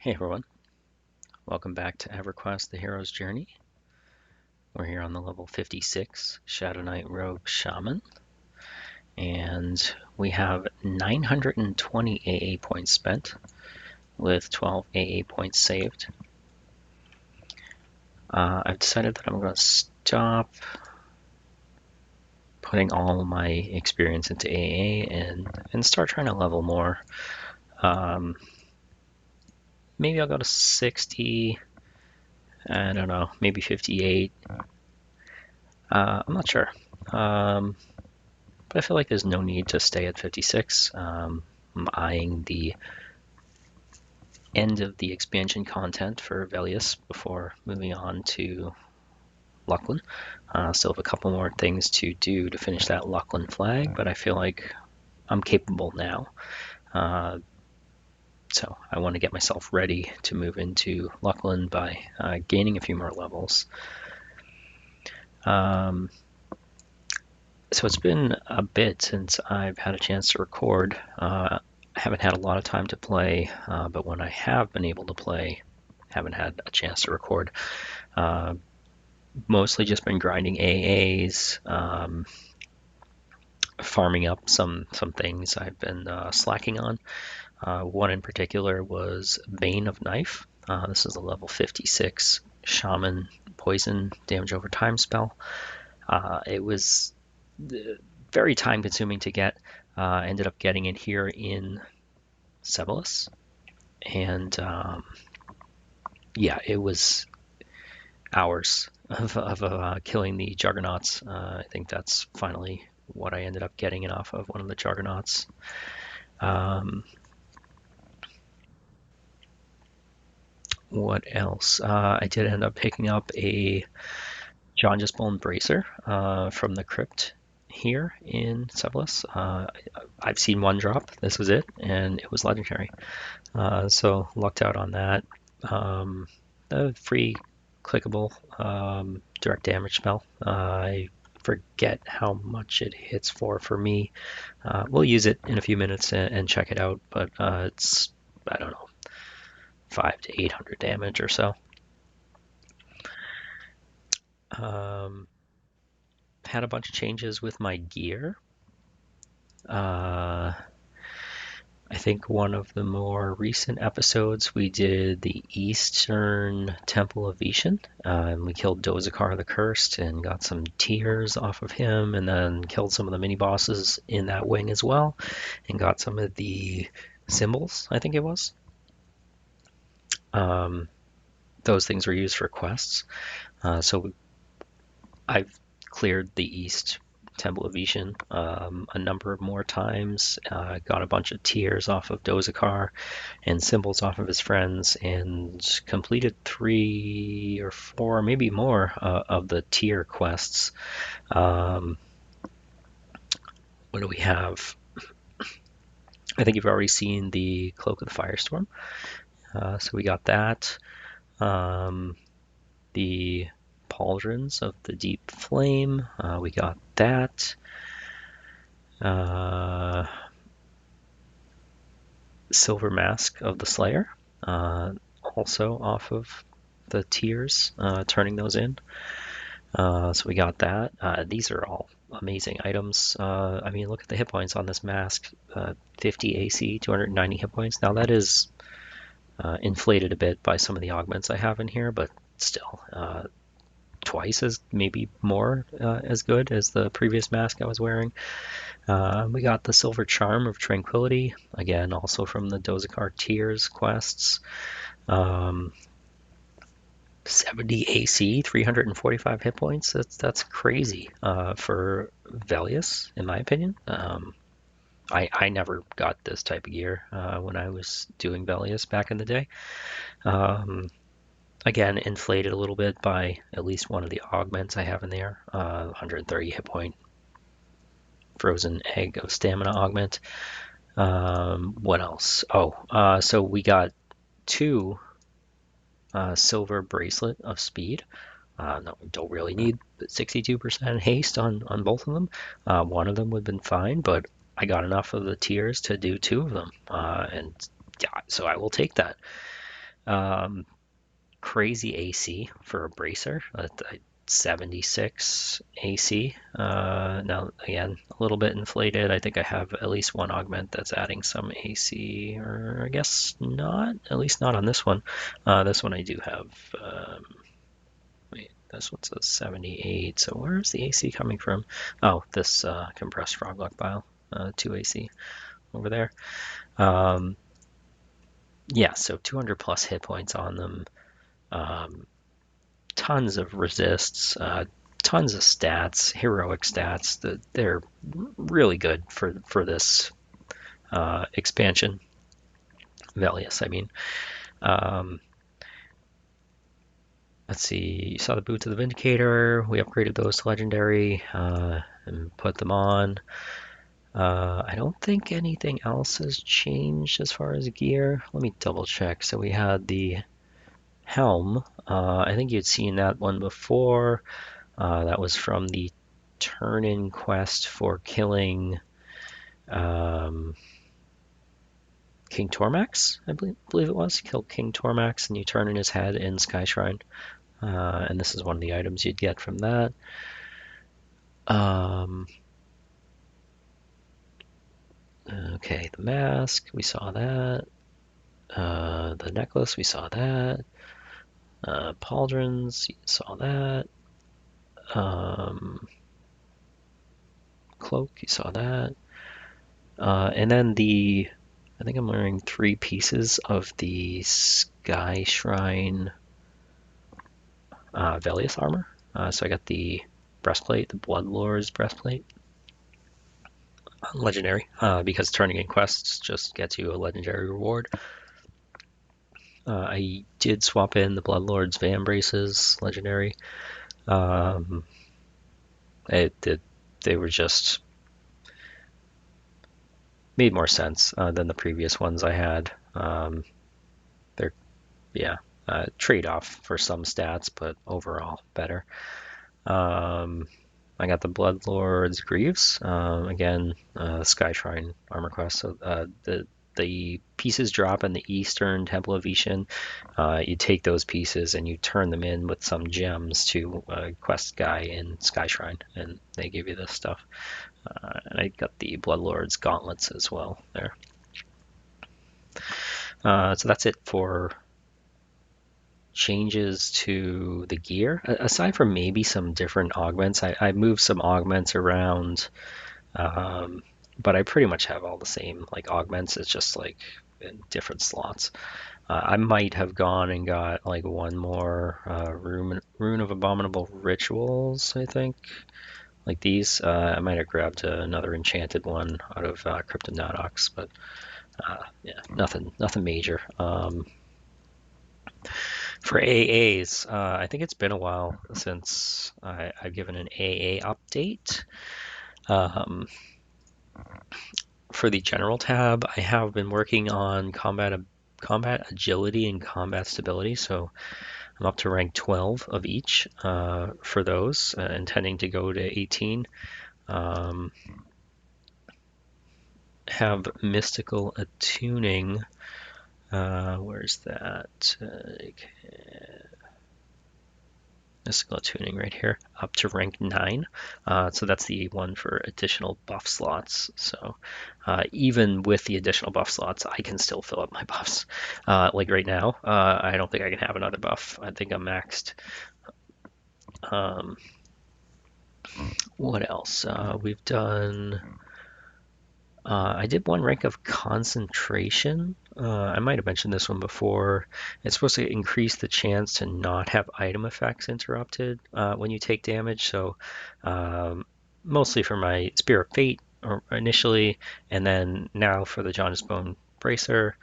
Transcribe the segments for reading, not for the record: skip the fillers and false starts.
Hey everyone, welcome back to EverQuest, the Hero's Journey. We're here on the level 56 Shadowknight Rogue Shaman, and we have 920 AA points spent with 12 AA points saved. I've decided that I'm going to stop putting all my experience into AA and start trying to level more. Maybe I'll go to 60, I don't know, maybe 58. I'm not sure. But I feel like there's no need to stay at 56. I'm eyeing the end of the expansion content for Velius before moving on to Lucklin. Still have a couple more things to do to finish that Lucklin flag, but I feel like I'm capable now. So I want to get myself ready to move into Lucklin by gaining a few more levels. So it's been a bit since I've had a chance to record. I haven't had a lot of time to play, but when I have been able to play, haven't had a chance to record. Mostly just been grinding AAs, farming up some things I've been slacking on. One in particular was Bane of Knife. This is a level 56 Shaman poison damage over time spell. It was very time consuming to get. Ended up getting it here in Sebelis, and yeah, it was hours of killing the Juggernauts. I think that's finally what I ended up getting it off of, one of the Juggernauts. What else? I did end up picking up a Jaundiced Bone Bracer from the crypt here in Sebelis. I've seen one drop. This was it, and it was legendary. So lucked out on that. A free clickable direct damage spell. I forget how much it hits for me. We'll use it in a few minutes and check it out, but it's, I don't know, 500 to 800 damage or so. Had a bunch of changes with my gear. I think one of the more recent episodes we did the Eastern Temple of Vishan, and we killed Dozakar the Cursed and got some tears off of him, and then killed some of the mini bosses in that wing as well, and got some of the symbols, I think it was. Those things were used for quests. So I've cleared the East Temple of Vishan a number of more times, got a bunch of tears off of Dozakar and symbols off of his friends, and completed 3 or 4, maybe more, of the tier quests. What do we have? I think you've already seen the Cloak of the Firestorm. So we got that. The Pauldrons of the Deep Flame, we got that. Silver Mask of the Slayer, also off of the tiers, turning those in. So we got that. These are all amazing items. I mean, look at the hit points on this mask. 50 AC, 290 hit points. Now that is inflated a bit by some of the augments I have in here, but still twice as, maybe more, as good as the previous mask I was wearing. We got the Silver Charm of Tranquility, again, also from the Dozakar Tears quests. 70 AC, 345 hit points. That's crazy for Velius, in my opinion. I never got this type of gear when I was doing Velius back in the day. Again, inflated a little bit by at least one of the augments I have in there. 130 hit point Frozen Egg of Stamina augment. What else? Oh, so we got 2 Silver Bracelet of Speed. No, don't really need 62% haste on both of them. One of them would have been fine, but I got enough of the tiers to do 2 of them. And yeah, so I will take that. Crazy AC for a bracer, 76 AC. Now, again, a little bit inflated. I think I have at least one augment that's adding some AC, or I guess not, at least not on this one. This one I do have, wait, this one's a 78, so where's the AC coming from? Oh, this compressed froglock bile, 2 AC over there. Yeah, so 200 plus hit points on them. Tons of resists, tons of stats, heroic stats. They're really good for this expansion. Velius, I mean. Um, let's see. You saw the Boots of the Vindicator. We upgraded those to legendary and put them on. I don't think anything else has changed as far as gear. Let me double check. So we had the helm. I think you'd seen that one before. That was from the turn-in quest for killing King Tormax, I believe it was. Kill King Tormax and you turn in his head in Sky Shrine. And this is one of the items you'd get from that. Okay, the mask, we saw that. The necklace, we saw that. Pauldrons, you saw that. Cloak, you saw that. And then I think I'm wearing 3 pieces of the Sky Shrine Velius armor. So I got the breastplate, the Bloodlord's breastplate, legendary, because turning in quests just gets you a legendary reward. I did swap in the Bloodlord's Van braces, legendary. They were just made more sense than the previous ones I had. They're trade-off for some stats, but overall better. I got the Bloodlord's Greaves, again, Sky Shrine armor quest. So the pieces drop in the Eastern Temple of Ishin. You take those pieces and you turn them in with some gems to a quest guy in Sky Shrine, and they give you this stuff. And I got the Bloodlord's gauntlets as well there. So that's it for changes to the gear. Aside from maybe some different augments, I moved some augments around, but I pretty much have all the same like augments. It's just like in different slots. I might have gone and got like one more rune of abominable rituals, I think. Like these, I might have grabbed another enchanted one out of Cryptonautox, but yeah, nothing major. For AAs, I think it's been a while since I've given an AA update. For the general tab, I have been working on combat agility and combat stability, so I'm up to rank 12 of each for those, intending to go to 18. Have mystical attuning. Where's that? Mystical attuning right here, up to rank 9. So that's the one for additional buff slots. So even with the additional buff slots, I can still fill up my buffs. Like right now, I don't think I can have another buff. I think I'm maxed. What else? We've done... I did one rank of concentration. I might have mentioned this one before. It's supposed to increase the chance to not have item effects interrupted when you take damage. So mostly for my Spear of Fate initially, and then now for the Jaundiced Bone Bracer.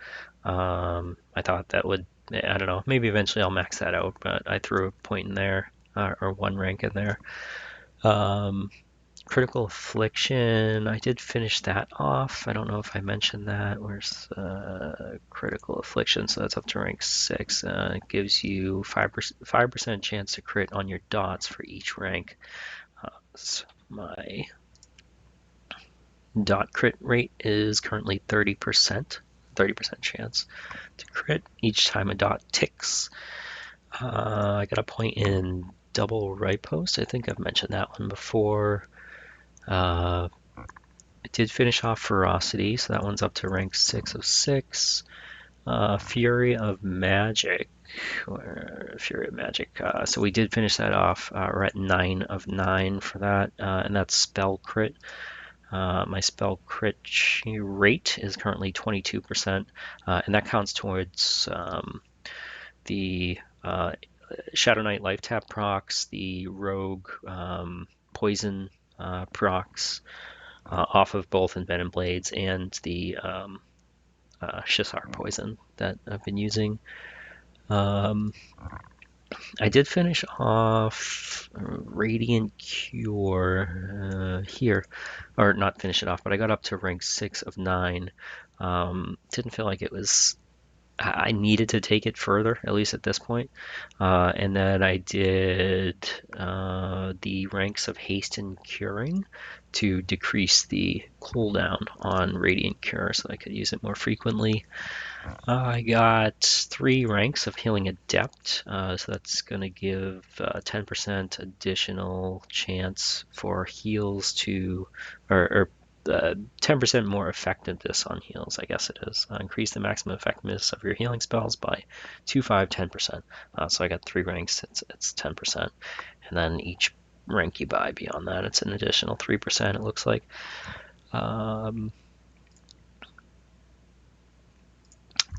I thought that would, I don't know, maybe eventually I'll max that out, but I threw a point in there, or one rank in there. Critical Affliction, I did finish that off. I don't know if I mentioned that. Where's Critical Affliction? So that's up to rank 6. It gives you 5% chance to crit on your dots for each rank. So my dot crit rate is currently 30%. 30% chance to crit each time a dot ticks. I got a point in double right post. I think I've mentioned that one before. I did finish off Ferocity, so that one's up to rank 6 of 6. Fury of Magic. Fury of Magic. So we did finish that off. We're at 9 of 9 for that, and that's spell crit. My spell crit rate is currently 22%, and that counts towards the Shadowknight life tap procs, the ROG poison procs off of both Envenom Blades and the Shisar poison that I've been using. I did finish off Radiant Cure here, or not finish it off, but I got up to rank 6 of 9. Didn't feel like it was, I needed to take it further, at least at this point. And then I did the ranks of Haste and Curing to decrease the cooldown on Radiant Cure so I could use it more frequently. I got 3 ranks of Healing Adept, so that's going to give 10% additional chance for heals to, or 10% more effectiveness on heals, I guess it is. Increase the maximum effectiveness of your healing spells by 2, 5, 10%. So I got 3 ranks, it's 10%. And then each rank you buy beyond that, it's an additional 3%, it looks like.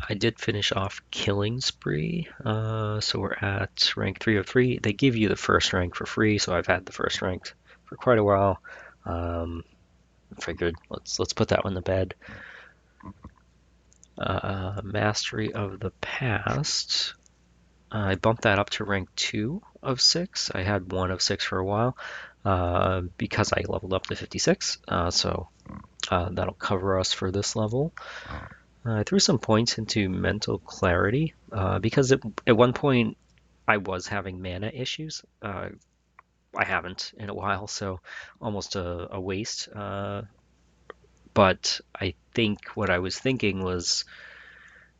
I did finish off Killing Spree, so we're at rank 3 of 3. They give you the first rank for free, so I've had the first rank for quite a while. Figured let's put that one to bed. Mastery of the Past. I bumped that up to rank 2 of 6. I had 1 of 6 for a while because I leveled up to 56, so that'll cover us for this level. I threw some points into Mental Clarity because at one point I was having mana issues. I haven't in a while, so almost a waste. But I think what I was thinking was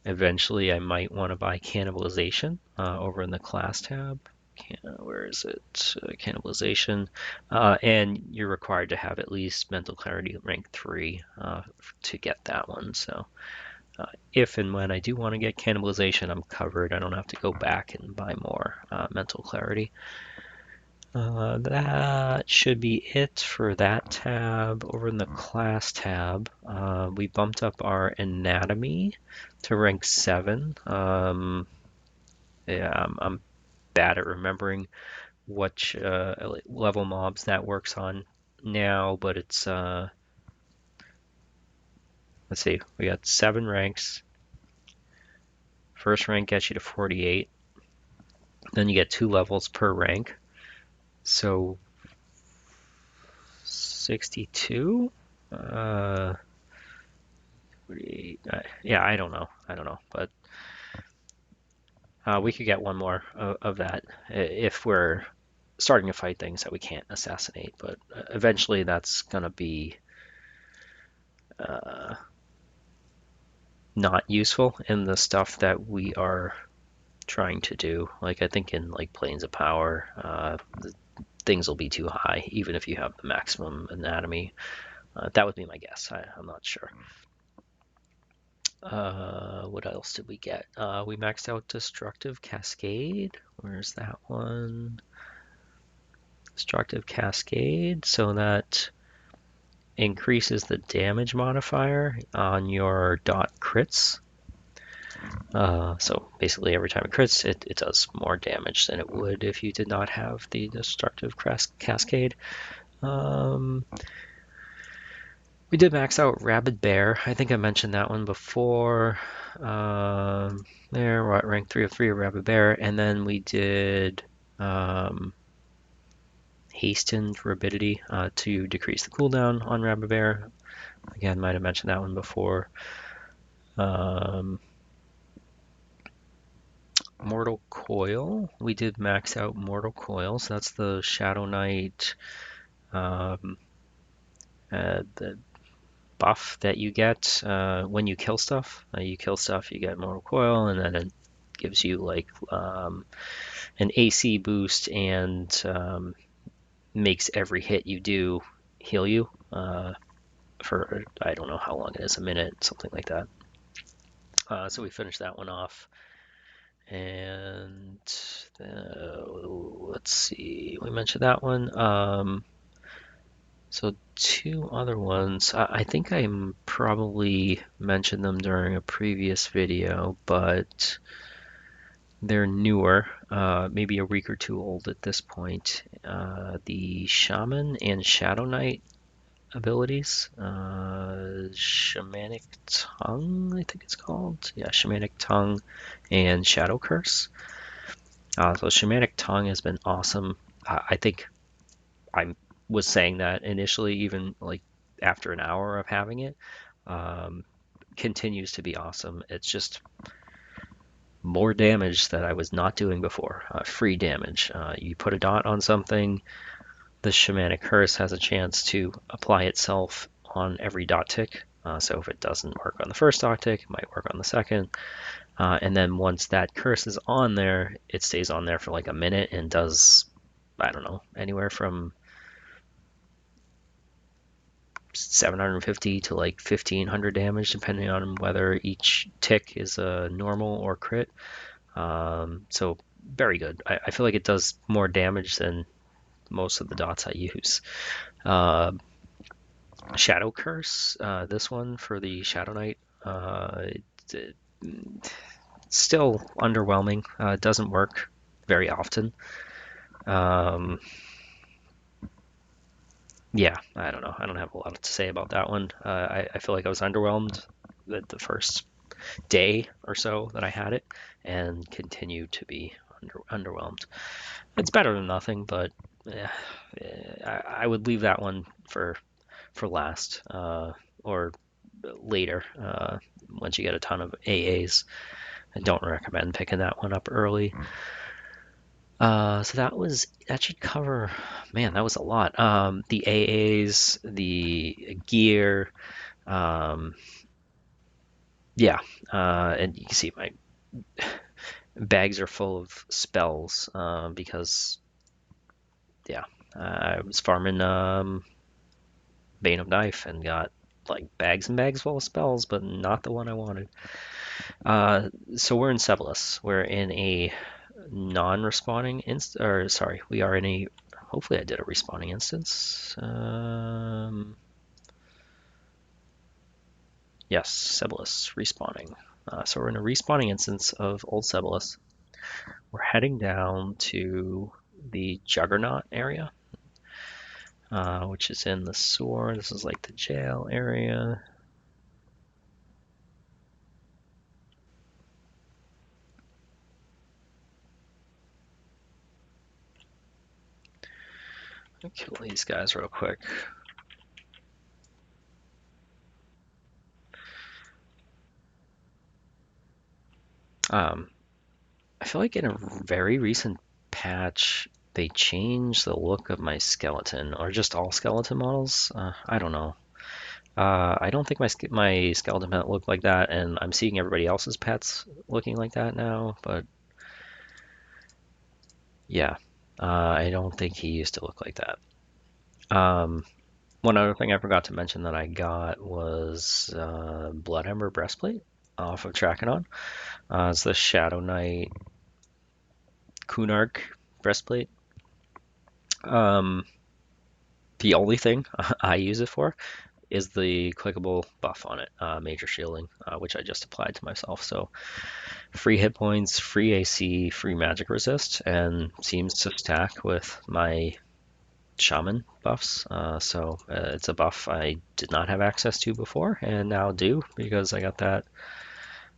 eventually I might want to buy Cannibalization over in the class tab. Where is it? Cannibalization. And you're required to have at least Mental Clarity rank 3 to get that one. So if and when I do want to get Cannibalization, I'm covered. I don't have to go back and buy more Mental Clarity. That should be it for that tab. Over in the class tab, we bumped up our Anatomy to rank 7. Yeah, I'm bad at remembering which level mobs that works on now, but it's, let's see, we got 7 ranks. First rank gets you to 48. Then you get 2 levels per rank. So 62? 48. Yeah, I don't know. But we could get one more of that if we're starting to fight things that we can't assassinate. But eventually that's going to be not useful in the stuff that we are trying to do. Like I think in like Planes of Power, things will be too high, even if you have the maximum anatomy. That would be my guess. I'm not sure. What else did we get? We maxed out Destructive Cascade. Where's that one? Destructive Cascade. So that increases the damage modifier on your dot crits. So basically every time it crits, it does more damage than it would if you did not have the Destructive Cascade. We did max out Rabid Bear. I think I mentioned that one before. There, we're at rank 3 of 3 of Rabid Bear. And then we did Hastened Rabidity to decrease the cooldown on Rabid Bear. Again, might have mentioned that one before. Mortal Coil. We did max out Mortal Coil. So that's the Shadowknight. The buff that you get when you kill stuff. You kill stuff, you get more recoil, and then it gives you like an AC boost and makes every hit you do heal you for I don't know how long it is, a minute, something like that. So we finished that one off. And let's see, we mentioned that one. So two other ones. I think I probably mentioned them during a previous video, but they're newer, maybe a week or two old at this point. The Shaman and Shadowknight abilities. Shamanic Tongue, I think it's called. Yeah, Shamanic Tongue and Shadow Curse. So Shamanic Tongue has been awesome. I think I was saying that initially, even like after an hour of having it, um, continues to be awesome. It's just more damage that I was not doing before. Free damage. You put a dot on something, the Shamanic Curse has a chance to apply itself on every dot tick. So if it doesn't work on the first dot tick, it might work on the second. And then once that curse is on there, it stays on there for like a minute and does, I don't know, anywhere from 750 to like 1500 damage, depending on whether each tick is a normal or crit. So very good. I feel like it does more damage than most of the dots I use. Uh, Shadow Curse, this one for the Shadowknight, still underwhelming. It doesn't work very often. Um, yeah, I don't know. I don't have a lot to say about that one. I feel like I was underwhelmed the first day or so that I had it, and continue to be underwhelmed. It's better than nothing, but eh, I would leave that one for last or later once you get a ton of AAs. I don't recommend picking that one up early. So that should cover, man, that was a lot. The AAs, the gear, um, yeah, and you can see my bags are full of spells because, yeah, I was farming Bane of Knife and got like bags and bags full of spells, but not the one I wanted. So we're in Sebelis. We're in a non-respawning instance, or sorry, we are in a. Hopefully, I did a respawning instance. Yes, Sebelis respawning. So we're in a respawning instance of Old Sebelis. We're heading down to the Juggernaut area, which is in the sewer. This is like the jail area. I'll kill these guys real quick. Um, I feel like in a very recent patch, they changed the look of my skeleton, or just all skeleton models. I don't know. I don't think my skeleton pet looked like that, and I'm seeing everybody else's pets looking like that now. But yeah, I don't think he used to look like that. Um, One other thing I forgot to mention that I got was Blood Ember breastplate off of Trachanon. It's the Shadow Knight Kunark breastplate. Um, the only thing I use it for is the clickable buff on it, major shielding, which I just applied to myself. So free hit points, free AC, free magic resist, and seems to stack with my shaman buffs. It's a buff I did not have access to before, and now do because I got that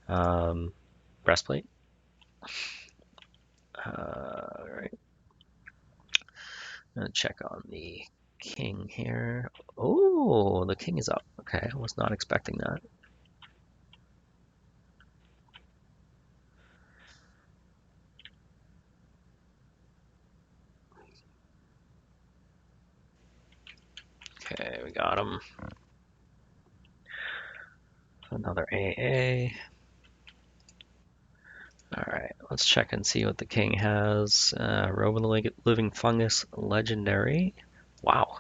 um, breastplate. All right, gonna check on the king here. Oh, the king is up. Okay, I was not expecting that. Okay, we got him. Another AA. Alright, let's check and see what the king has. Robe of the Living Fungus Legendary. Wow,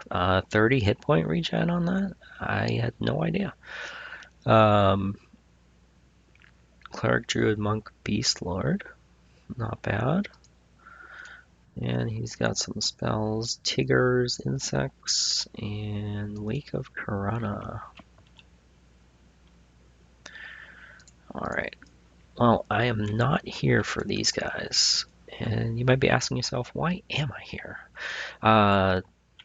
30 hit point regen on that? I had no idea. Cleric, Druid, Monk, Beast Lord. Not bad. And he's got some spells. Tigers, Insects, and Wake of Karana. Alright. Well, I am not here for these guys. And you might be asking yourself, why am I here?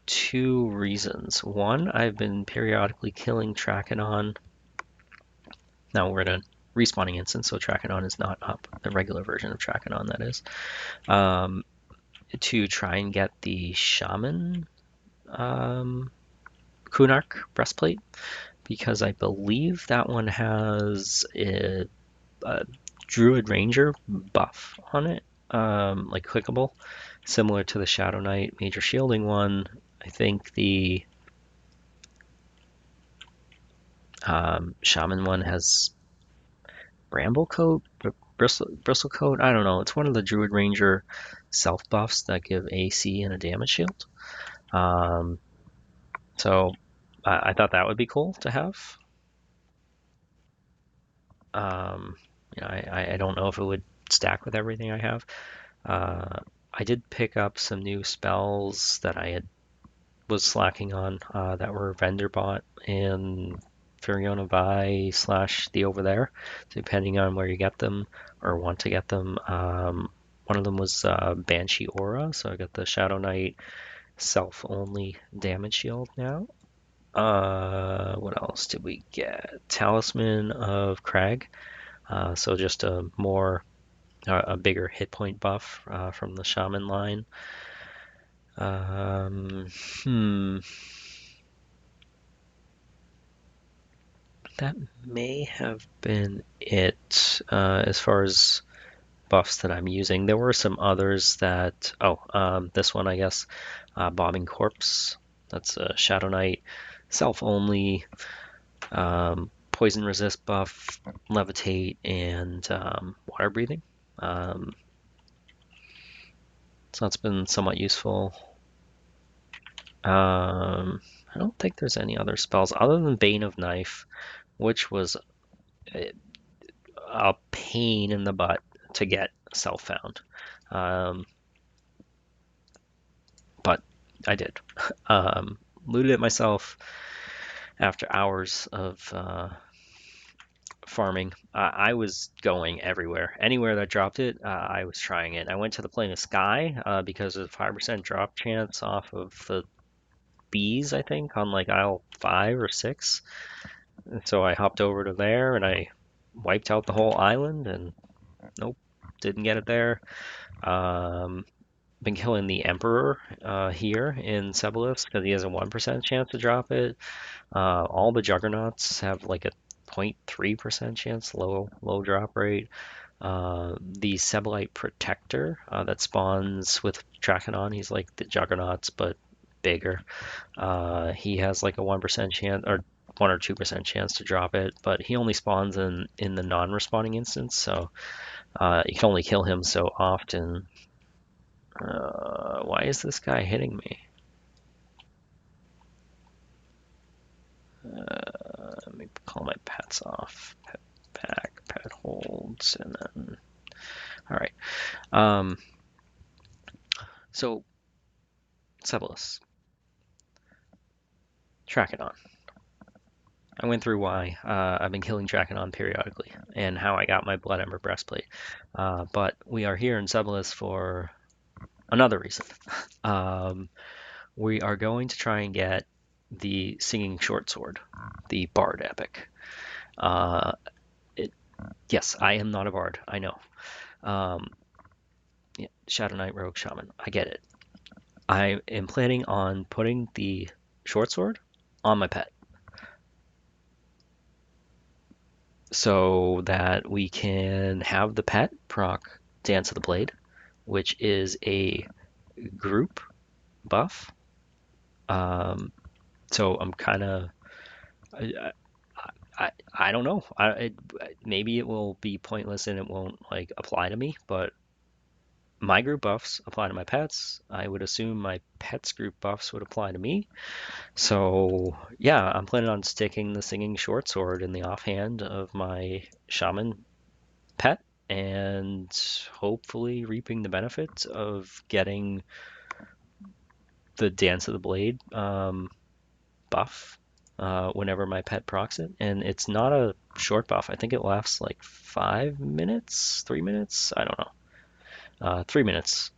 Two reasons. One, I've been periodically killing Trachanon. Now we're in a respawning instance, so Trachanon is not up. The regular version of Trachanon, that is. To try and get the Shaman Kunark breastplate, because I believe that one has a Druid Ranger buff on it, like clickable, similar to the Shadowknight Major Shielding one. I think the Shaman one has Bramble Coat, Bristle Coat. I don't know. It's one of the Druid Ranger self buffs that give AC and a damage shield. So I thought that would be cool to have. I don't know if it would stack with everything I have. I did pick up some new spells that was slacking on that were vendor bought in Furiona Buy / the Over There, depending on where you get them or want to get them. One of them was Banshee Aura, so I got the Shadowknight self-only damage shield now. What else did we get? Talisman of Crag. So just a bigger hit point buff from the Shaman line. That may have been it as far as buffs that I'm using. There were some others that, this one, I guess, Bobbing Corpse. That's a Shadowknight, self-only, poison resist buff, levitate, and water breathing. So that's been somewhat useful. I don't think there's any other spells other than Bane of Knife, which was a pain in the butt to get self-found. But I did. Looted it myself after hours of farming. I was going everywhere. Anywhere that dropped it, I was trying it. I went to the Plane of Sky because of 5% drop chance off of the bees, I think, on like aisle 5 or 6. And so I hopped over to there and I wiped out the whole island and nope, didn't get it there. Been killing the Emperor here in Sebelis because he has a 1% chance to drop it. All the Juggernauts have like a 0.3% chance, low drop rate. The Sebelite Protector that spawns with Trachanon, he's like the Juggernauts but bigger. He has like a 1% chance or 1 or 2% chance to drop it, but he only spawns in the non-respawning instance, so you can only kill him so often. Why is this guy hitting me? Let me call my pets off. Pet pack, pet holds, and then all right. So Sebelis, Trachanon. I went through why I've been killing Trachanon periodically and how I got my Blood Ember breastplate. But we are here in Sebelis for another reason. We are going to try and get the Singing Short Sword, the Bard Epic. Yes, I am not a Bard, I know. Yeah, Shadowknight, Rogue, Shaman, I get it. I am planning on putting the short sword on my pet so that we can have the pet proc Dance of the Blade, which is a group buff. So I'm kind of I don't know. Maybe it will be pointless and it won't like apply to me, but my group buffs apply to my pets. I would assume my pets group buffs would apply to me. So yeah, I'm planning on sticking the singing short sword in the offhand of my shaman pet and hopefully reaping the benefits of getting the Dance of the Blade buff whenever my pet procs it. And it's not a short buff. I think it lasts like 5 minutes, 3 minutes. I don't know. 3 minutes.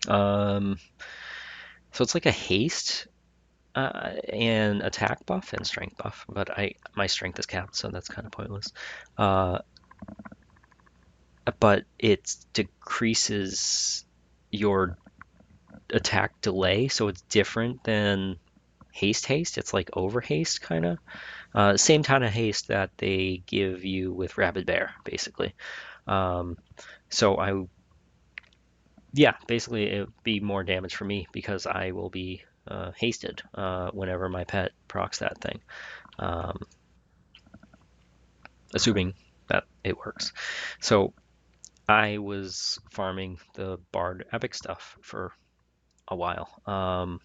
Um, so it's like a haste and attack buff and strength buff, but my strength is capped, so that's kind of pointless. Uh, but it decreases your attack delay, so it's different than haste. It's like over haste kind of. Same kind of haste that they give you with Rabid Bear, basically. Um, so yeah, basically it would be more damage for me because I will be hasted whenever my pet procs that thing, um, assuming that it works. So I was farming the Bard Epic stuff for a while,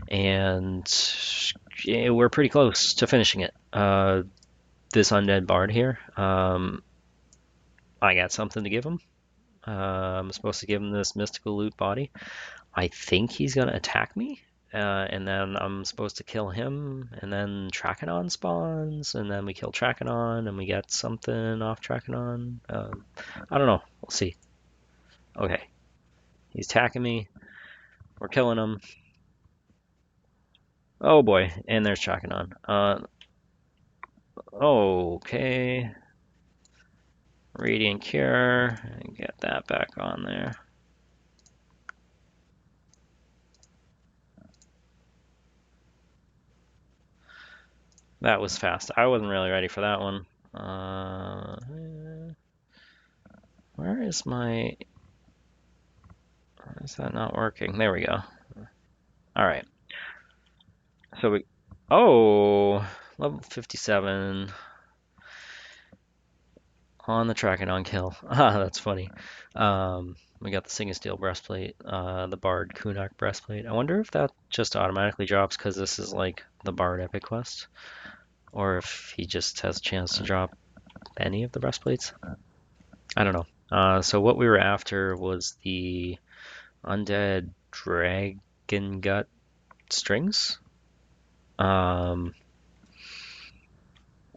and yeah, we're pretty close to finishing it. This undead Bard here, I got something to give him. I'm supposed to give him this mystical loot body. I think he's gonna attack me, and then I'm supposed to kill him, and then Trachanon spawns, and then we kill Trachanon, and we get something off Trachanon. I don't know. We'll see. Okay, he's attacking me. We're killing him. Oh boy, and there's Trachanon. Okay. Radiant Cure. Get that back on there. That was fast. I wasn't really ready for that one. Where is my... Why is that not working? There we go. All right. So we... Oh! Level 57 on the Trachanon kill. Ah, that's funny. We got the Sing of Steel breastplate, the Bard Kunak breastplate. I wonder if that just automatically drops because this is like the Bard Epic quest, or if he just has a chance to drop any of the breastplates. I don't know. So what we were after was the undead dragon gut strings, and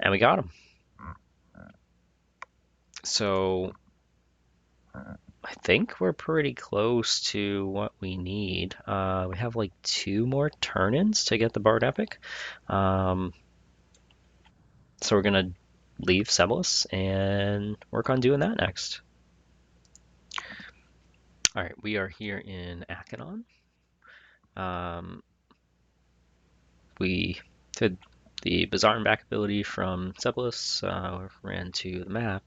we got them. So I think we're pretty close to what we need. We have like 2 more turn-ins to get the Bard Epic. So we're gonna leave Sebulus and work on doing that next. All right, we are here in Achenon. We did the Bazaar and Back ability from Sebulus, ran to the map,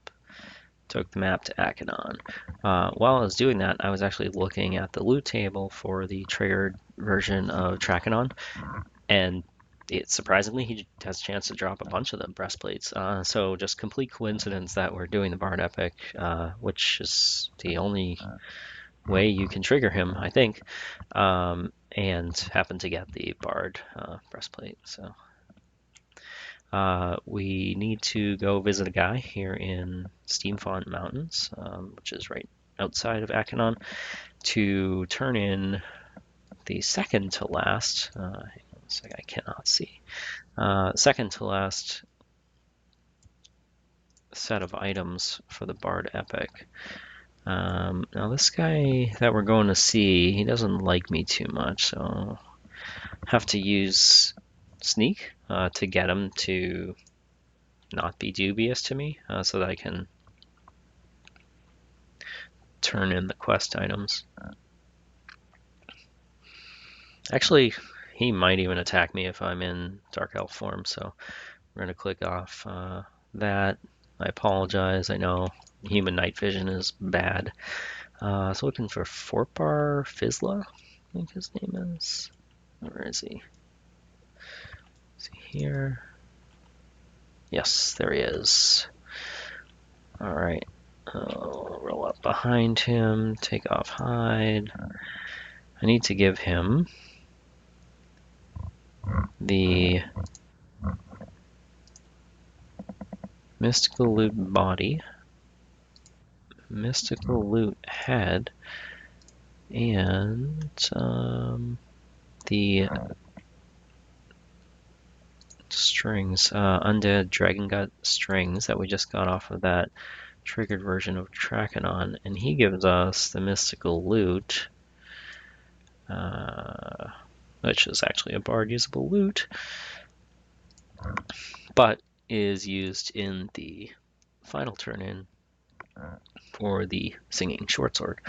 took the map to Achenon. While I was doing that, I was actually looking at the loot table for the triggered version of Trachanon, and surprisingly, he has a chance to drop a bunch of the breastplates. So just complete coincidence that we're doing the Bard Epic, which is the only way you can trigger him, I think, and happen to get the Bard breastplate. So we need to go visit a guy here in Steamfont Mountains, which is right outside of Achenon, to turn in the second to last. Hang on a second, I cannot see. Second to last set of items for the Bard Epic. Now this guy that we're going to see, he doesn't like me too much, so I'll have to use Sneak to get him to not be dubious to me, so that I can turn in the quest items. Actually, he might even attack me if I'm in Dark Elf form, so we're going to click off that. I apologize, I know human night vision is bad. So looking for Forpar Fizla, I think his name is. Where is he? Is he here? Yes, there he is. All right. Roll up behind him, take off hide. I need to give him the mystical loot body, mystical loot head, and the strings, undead dragon gut strings that we just got off of that triggered version of Trachanon, and he gives us the mystical loot, which is actually a bard usable loot, but is used in the final turn-in for the singing short sword.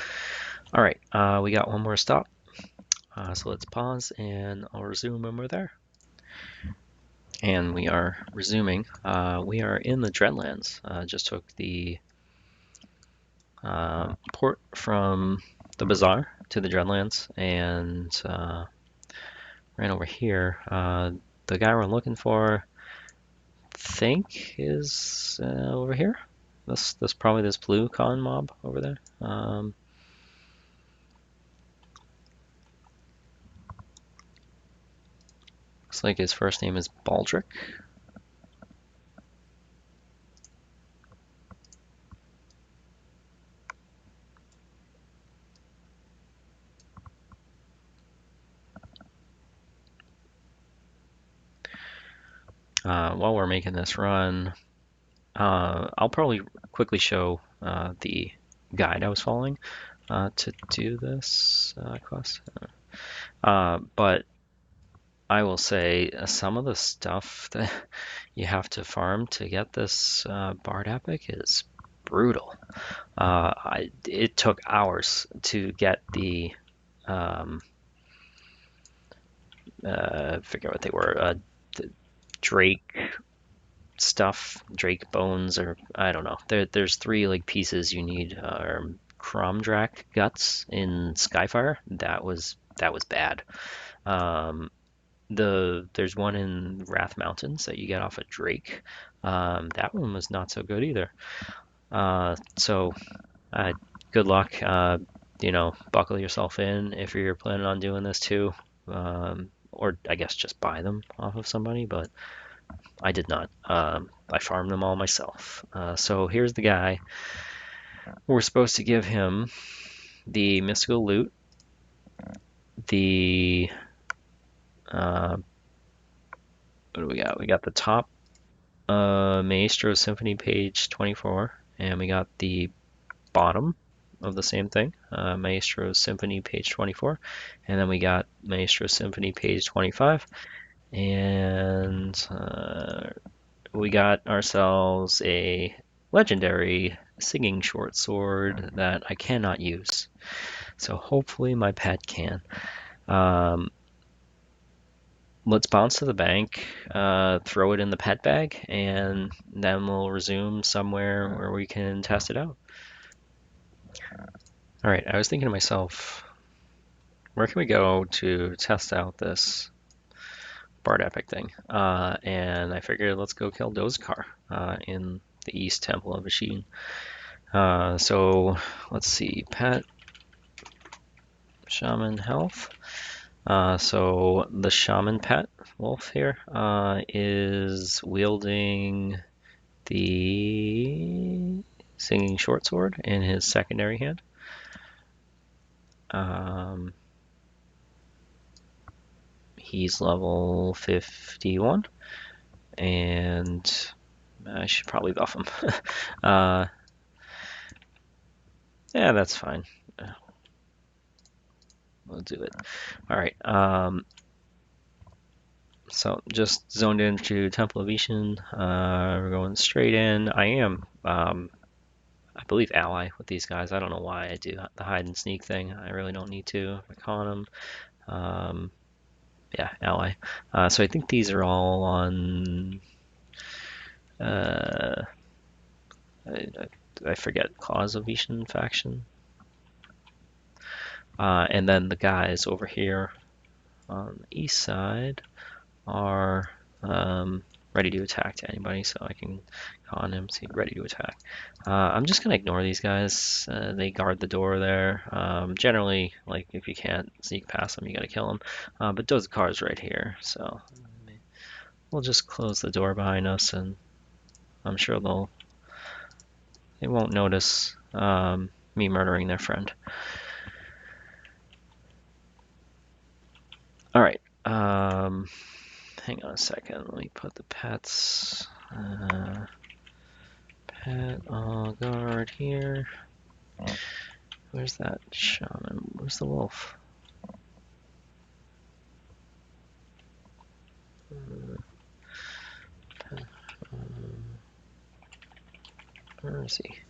All right, we got one more stop, so let's pause and I'll resume when we're there. And we are resuming. We are in the Dreadlands. Just took the port from the bazaar to the Dreadlands and ran over here. The guy we're looking for, I think, is over here. This probably this blue con mob over there. Looks like his first name is Baldric. While we're making this run, I'll probably quickly show the guide I was following to do this quest. But I will say some of the stuff that you have to farm to get this Bard Epic is brutal. It took hours to get the figure out what they were, the Drake stuff, Drake bones, or I don't know. There's three like pieces you need. Cromdrak guts in Skyfire. That was bad. There's one in Wrath Mountains that you get off of Drake. That one was not so good either. So good luck. Buckle yourself in if you're planning on doing this too. Or I guess just buy them off of somebody, but I did not. I farmed them all myself. So here's the guy. We're supposed to give him the mystical loot, the what do we got? We got the top Maestro Symphony page 24, and we got the bottom of the same thing, Maestro Symphony page 24, and then we got Maestro Symphony page 25, and we got ourselves a legendary singing short sword that I cannot use. So hopefully my pet can. Let's bounce to the bank, throw it in the pet bag, and then we'll resume somewhere where we can test it out. All right, I was thinking to myself, where can we go to test out this Bard Epic thing? And I figured let's go kill Dozakar in the East Temple of Ashin. So let's see, pet, Shaman health. So the Shaman pet wolf here is wielding the singing short sword in his secondary hand. He's level 51, and I should probably buff him. Yeah, that's fine. We'll do it. All right. So just zoned into Temple of Ishin. We're going straight in. I am, I believe, ally with these guys. I don't know why I do the hide and sneak thing. I really don't need to. I con them. Yeah, ally. So I think these are all on. I forget, Cause of Ishin faction. And then the guys over here on the east side are ready to attack to anybody, so I can call on him, see ready to attack. I'm just gonna ignore these guys. They guard the door there. Generally, like if you can't sneak past them, you gotta kill them. But those cars right here, so we'll just close the door behind us, and I'm sure they won't notice me murdering their friend. All right. Hang on a second. Let me put the pets. Pet all guard here. Where's that shaman? Where's the wolf? Where is he?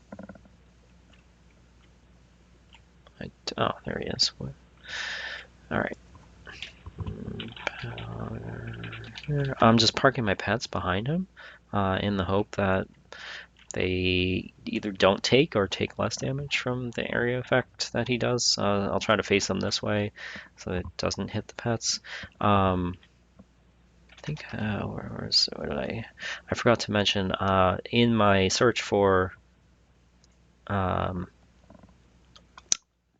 Oh, there he is. What? All right. I'm just parking my pets behind him in the hope that they either don't take or take less damage from the area effect that he does. I'll try to face them this way so it doesn't hit the pets. I think where did I forgot to mention in my search for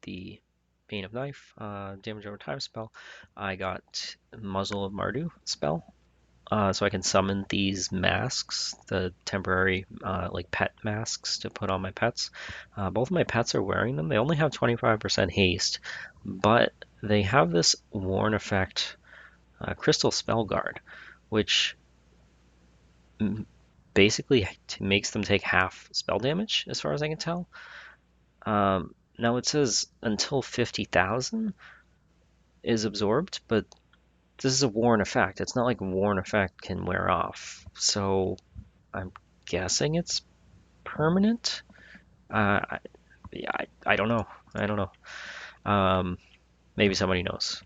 the Bane of Knife damage over time spell, I got Muzzle of Mardu spell. So I can summon these masks, the temporary like pet masks to put on my pets. Both of my pets are wearing them. They only have 25% haste, but they have this Warn effect Crystal Spell Guard, which basically makes them take half spell damage, as far as I can tell. Now it says until 50,000 is absorbed, but this is a Warn effect. It's not like a Warn effect can wear off. So I'm guessing it's permanent. Yeah, I don't know. I don't know. Maybe somebody knows.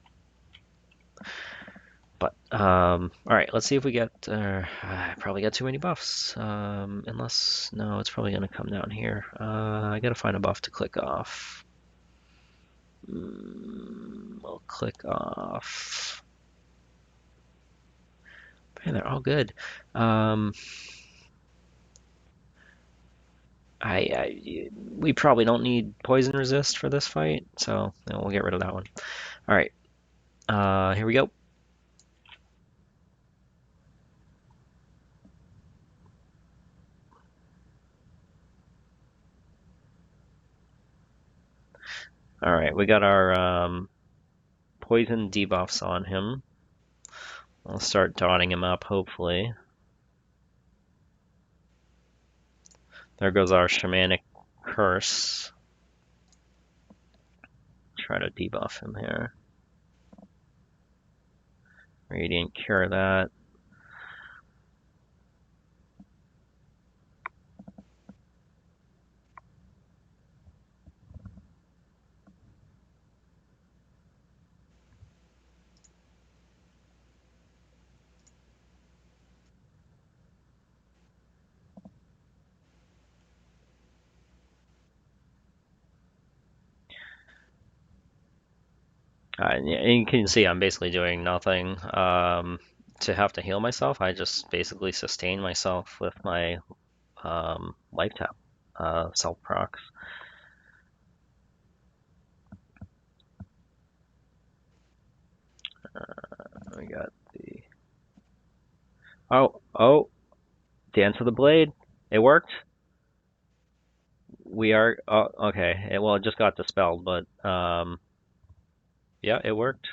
But all right, let's see if we get. I probably got too many buffs. Unless no, it's probably gonna come down here. I gotta find a buff to click off. I'll click off. Man, they're all good. We probably don't need poison resist for this fight, so we'll get rid of that one. All right, here we go. All right, we got our poison debuffs on him. I'll start dotting him up, hopefully. There goes our shamanic curse. Try to debuff him here. Radiant cure that. And you can see I'm basically doing nothing to have to heal myself. I just basically sustain myself with my life tap self procs. We got the oh Dance of the Blade. It worked. We are okay. Well, it just got dispelled, but yeah, it worked.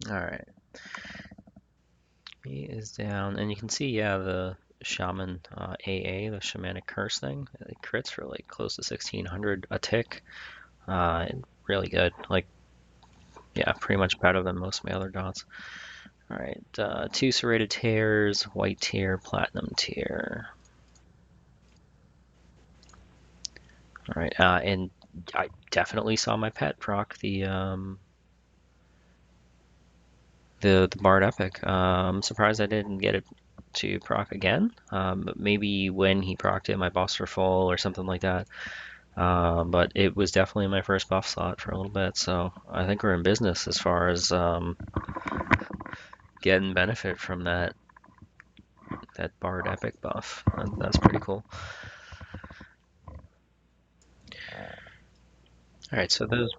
All right. He is down, and you can see, yeah, the Shaman AA, the Shamanic Curse thing, it crits for like close to 1600 a tick. Really good. Like, yeah, pretty much better than most of my other dots. All right, 2 serrated tears, white tear, platinum tear. All right, and I definitely saw my pet proc the Bard Epic. I'm surprised I didn't get it to proc again. But maybe when he procced it, my buffs were full or something like that. But it was definitely my first buff slot for a little bit, so I think we're in business as far as getting benefit from that Bard Epic buff. That's pretty cool. All right, so there's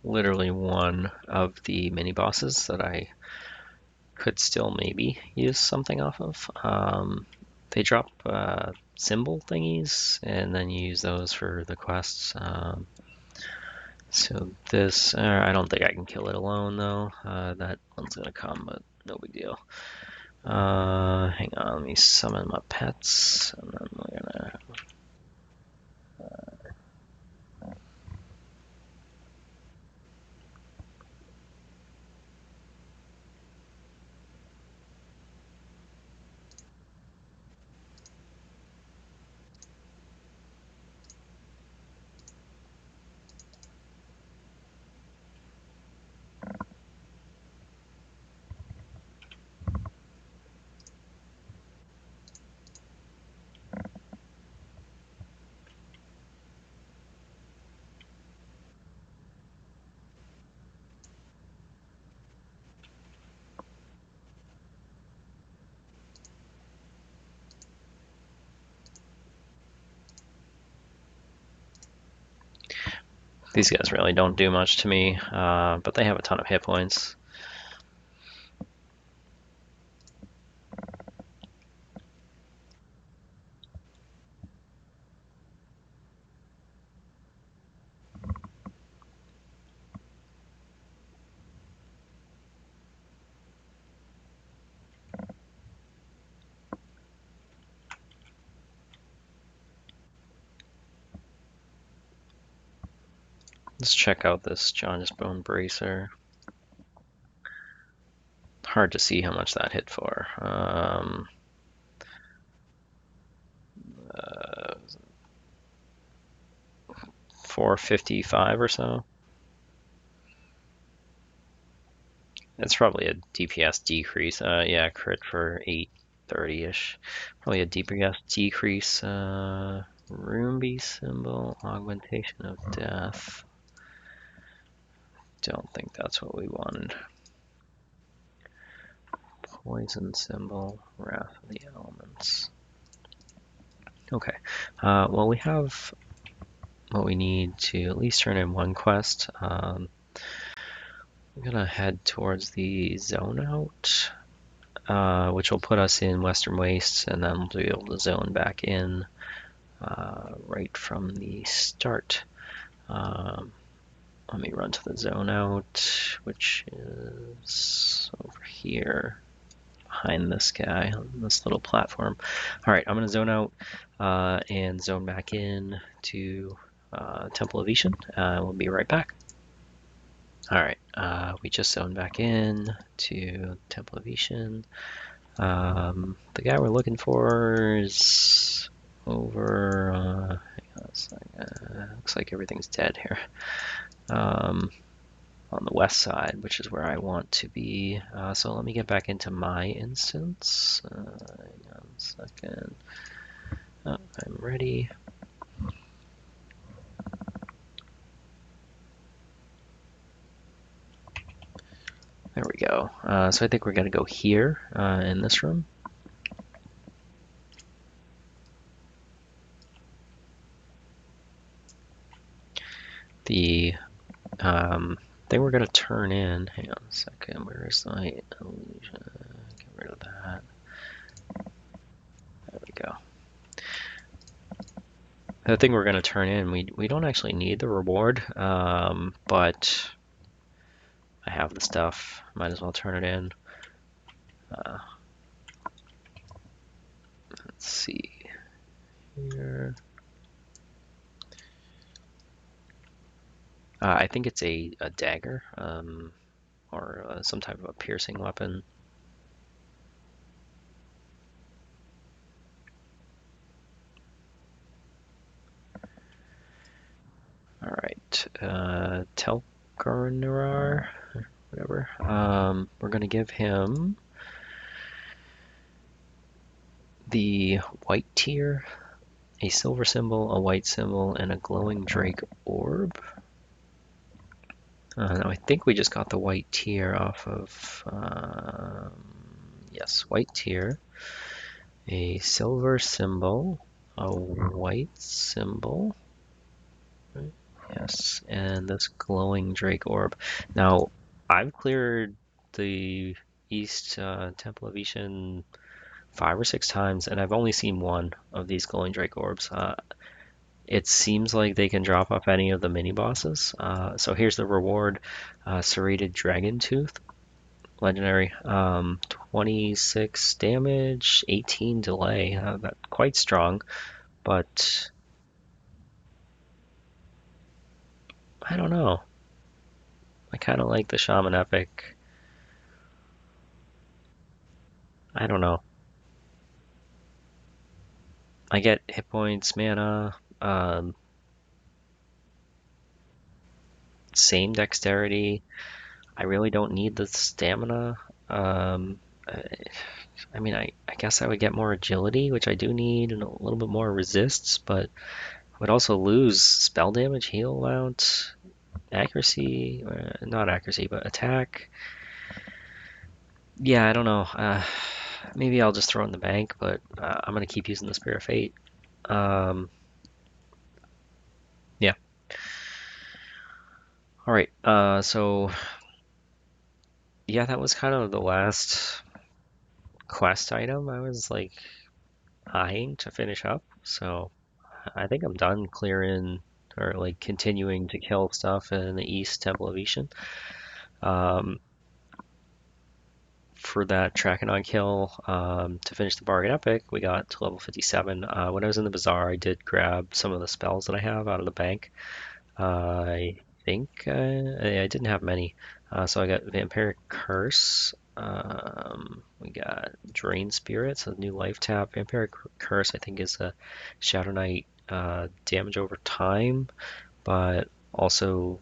literally one of the mini bosses that I could still maybe use something off of. They drop symbol thingies, and then you use those for the quests. So this, I don't think I can kill it alone though. That one's gonna come, but no big deal. Hang on, let me summon my pets, and then we're gonna. These guys really don't do much to me, but they have a ton of hit points. Let's check out this Jaundice Bone Bracer. Hard to see how much that hit for. 455 or so. It's probably a DPS decrease. Yeah, crit for 830-ish. Probably a DPS decrease. Ruby symbol, augmentation of death. Don't think that's what we wanted. Poison symbol, wrath of the elements. Okay. Well, we have what we need to at least turn in one quest. We're gonna head towards the zone out, which will put us in Western Wastes, and then we'll be able to zone back in right from the start. Let me run to the zone out, which is over here behind this guy on this little platform. All right, I'm going to zone out and zone back in to Temple of Ishan. We'll be right back. All right, we just zoned back in to Temple of Ishan. The guy we're looking for is over. Hang on a second. Looks like everything's dead here. On the west side, which is where I want to be. So let me get back into my instance. Hang on a second. Oh, I'm ready. There we go. So I think we're going to go here in this room. The thing we're going to turn in, hang on a second, where is my illusion? Get rid of that. There we go. The thing we're going to turn in, we don't actually need the reward, but I have the stuff. Might as well turn it in. Let's see here. I think it's a dagger, or some type of a piercing weapon. All right, Telkarnar, whatever. We're gonna give him the white tier, a silver symbol, a white symbol, and a glowing drake orb. Now I think we just got the white tier off of, yes, white tier, a silver symbol, a white symbol, yes, and this glowing drake orb. Now I've cleared the East Temple of Ishan 5 or 6 times, and I've only seen one of these glowing drake orbs. It seems like they can drop off any of the mini bosses. So here's the reward: serrated dragon tooth, legendary, 26 damage, 18 delay. That's quite strong, but I don't know. I kind of like the Shaman epic. I don't know. I get hit points, mana, same dexterity. I really don't need the stamina. Um, I mean, I guess I would get more agility, which I do need, and a little bit more resists, but I would also lose spell damage, heal amount, accuracy, not accuracy, but attack. Yeah, I don't know. Maybe I'll just throw it in the bank, but I'm going to keep using the Spear of Fate. Um, yeah. All right. So, yeah, that was kind of the last quest item I was like eyeing to finish up. So I think I'm done clearing or like continuing to kill stuff in the East Temple of Ishan. Um, for that Trachanon kill, to finish the bargain epic, we got to level 57. When I was in the bazaar, I did grab some of the spells that I have out of the bank. I think I didn't have many, so I got Vampiric Curse. We got Drain Spirit, so new life tap. Vampiric Curse, I think, is a Shadowknight damage over time, but also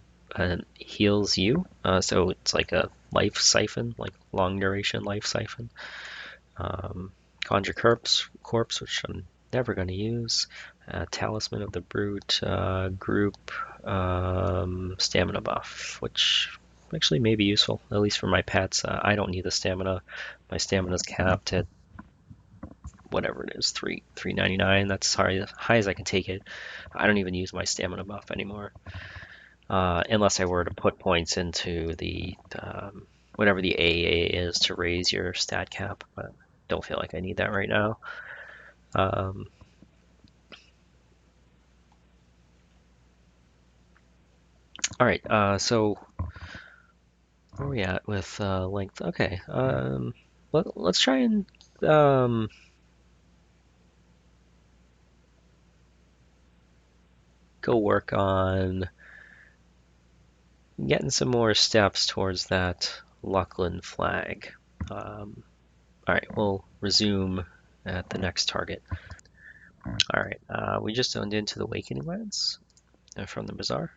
heals you. So it's like a life siphon, like long duration life siphon. Um, Conjure Corpse, which I'm never going to use. Talisman of the Brute, group, stamina buff, which actually may be useful, at least for my pets. I don't need the stamina. My stamina's capped at whatever it is, 399. That's high as I can take it. I don't even use my stamina buff anymore. Unless I were to put points into the whatever the AA is to raise your stat cap, but don't feel like I need that right now. Um, all right, so where are we at with length? Okay, let's try and go work on getting some more steps towards that Luckland flag. All right, we'll resume at the next target. All right, we just zoned into the Awakening Lands from the Bazaar.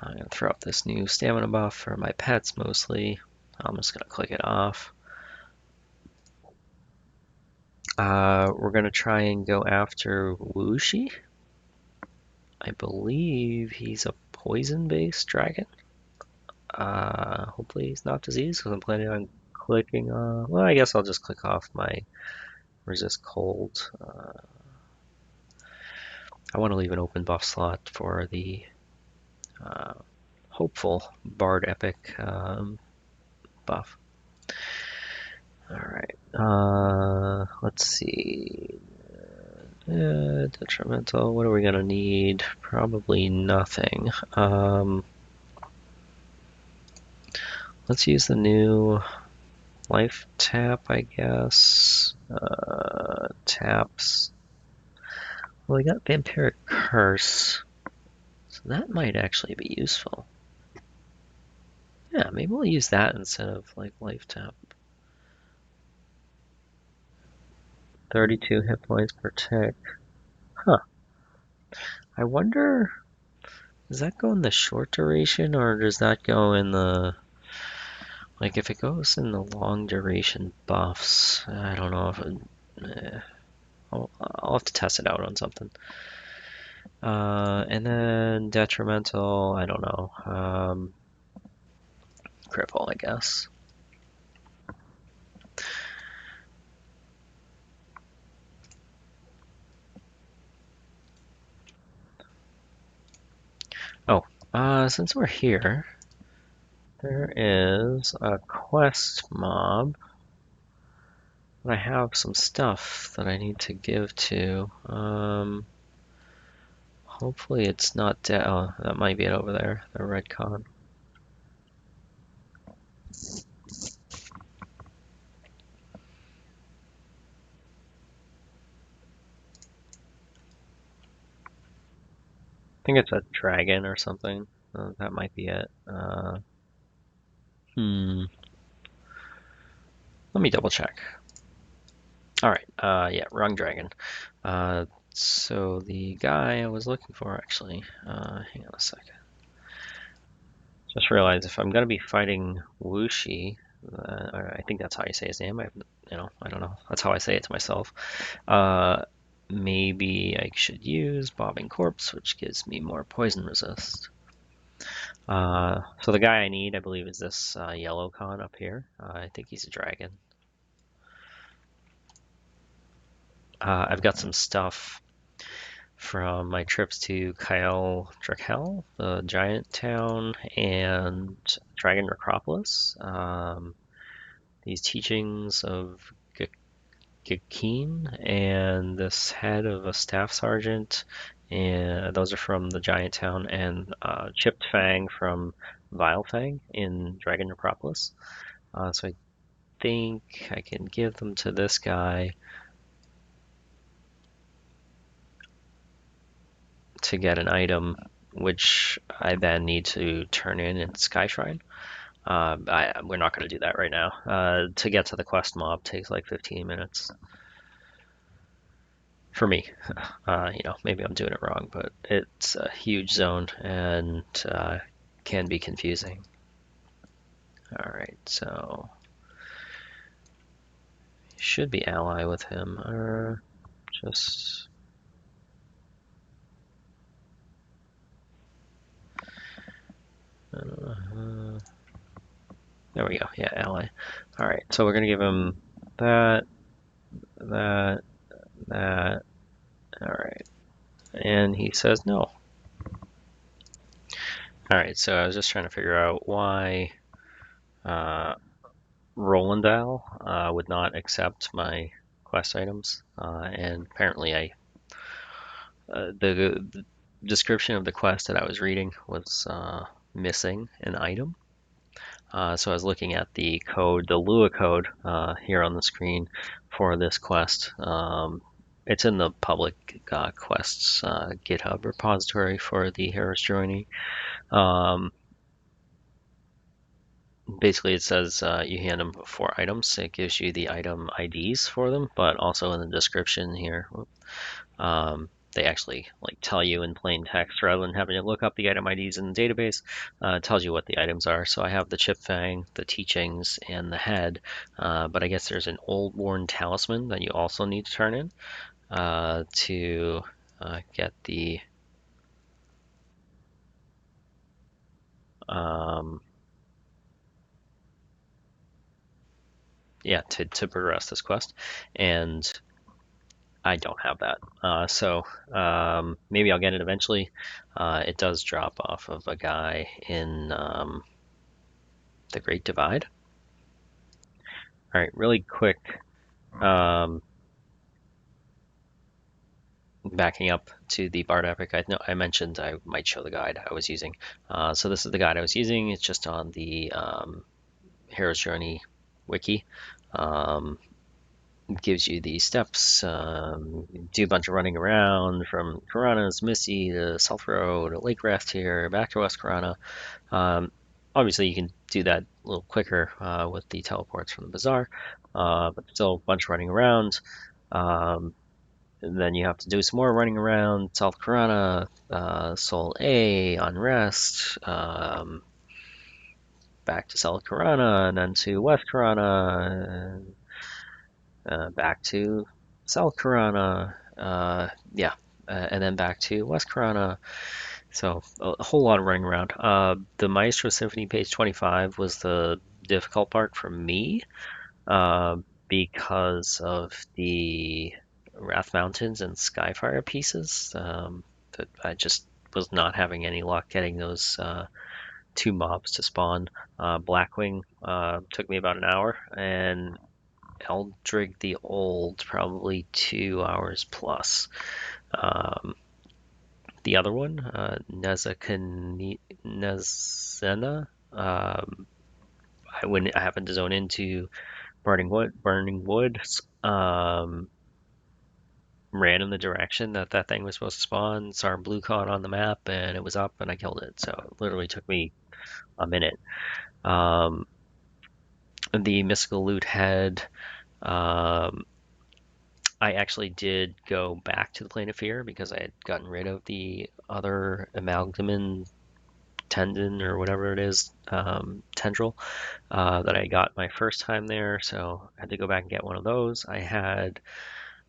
I'm going to throw up this new stamina buff for my pets mostly. I'm just going to click it off. We're going to try and go after Wuxi. I believe he's a poison-based dragon. Hopefully he's not diseased, because I'm planning on clicking. Well, I guess I'll just click off my resist cold. I want to leave an open buff slot for the hopeful Bard Epic buff. Alright, let's see. Detrimental, what are we gonna need? Probably nothing. Let's use the new life tap, I guess. Taps. Well, we got Vampiric Curse, so that might actually be useful. Yeah, maybe we'll use that instead of like life tap. 32 hit points per tick. Huh. I wonder, does that go in the short duration or does that go in the, like if it goes in the long duration buffs, I don't know if I'll have to test it out on something. And then detrimental, I don't know. Cripple, I guess. Oh, since we're here, there is a quest mob. I have some stuff that I need to give to. Hopefully it's not dead. Oh, that might be it over there, the red con. I think it's a dragon or something. That might be it. Let me double check. All right. Yeah, wrong dragon. So the guy I was looking for, actually. Hang on a second. Just realized if I'm gonna be fighting Wuxi, I think that's how you say his name. I don't know. That's how I say it to myself. Maybe I should use Bobbing Corpse, which gives me more poison resist. So the guy I need, I believe, is this yellow con up here. I think he's a dragon. I've got some stuff from my trips to Kyle Drakel, the giant town, and Dragon Necropolis. These teachings of Gakeen and this head of a staff sergeant, and those are from the giant town, and Chipped Fang from Vilefang in Dragon Necropolis. So I think I can give them to this guy to get an item, which I then need to turn in Sky Shrine. We're not going to do that right now. To get to the quest mob takes like 15 minutes. For me. Maybe I'm doing it wrong, but it's a huge zone and can be confusing. All right, so should be ally with him, or just there we go. Yeah, ally. All right, so we're gonna give him that, that, that. All right, and he says no. All right, so I was just trying to figure out why Rolandal would not accept my quest items, and apparently the description of the quest that I was reading was missing an item. So I was looking at the code, the Lua code, here on the screen for this quest. It's in the public quests GitHub repository for the hero's journey. Basically, it says you hand them 4 items. It gives you the item IDs for them, but also in the description here, they actually like tell you in plain text rather than having to look up the item IDs in the database. It tells you what the items are. So I have the Chip Fang, the Teachings, and the Head, but I guess there's an Old Worn Talisman that you also need to turn in to get the to progress this quest, and I don't have that. So maybe I'll get it eventually. It does drop off of a guy in the Great Divide. All right, really quick. Backing up to the Bard Epic, I mentioned I might show the guide I was using. So this is the guide I was using. It's just on the Hero's Journey wiki. Gives you the steps. Do a bunch of running around from Piranha's Missy to South Road to Lake Raft here, back to West Piranha. Obviously, you can do that a little quicker with the teleports from the Bazaar, but still a bunch of running around. And then you have to do some more running around South Piranha, Sol A, Unrest, back to South Piranha, and then to West Piranha, back to South Piranha, yeah, and then back to West Piranha. So a whole lot of running around. The Maestro Symphony page 25 was the difficult part for me because of the Wrath Mountains and Skyfire pieces. That I just was not having any luck getting those two mobs to spawn. Blackwing took me about an hour, and Eldrig the Old probably 2 hours plus. The other one, Nezena, I happened to zone into Burning Wood, ran in the direction that that thing was supposed to spawn, saw a blue caught on the map, and it was up, and I killed it. So it literally took me a minute. The mystical loot head, I actually did go back to the Plane of Fear because I had gotten rid of the other amalgamin tendon or whatever it is, tendril, that I got my first time there. So I had to go back and get one of those. I had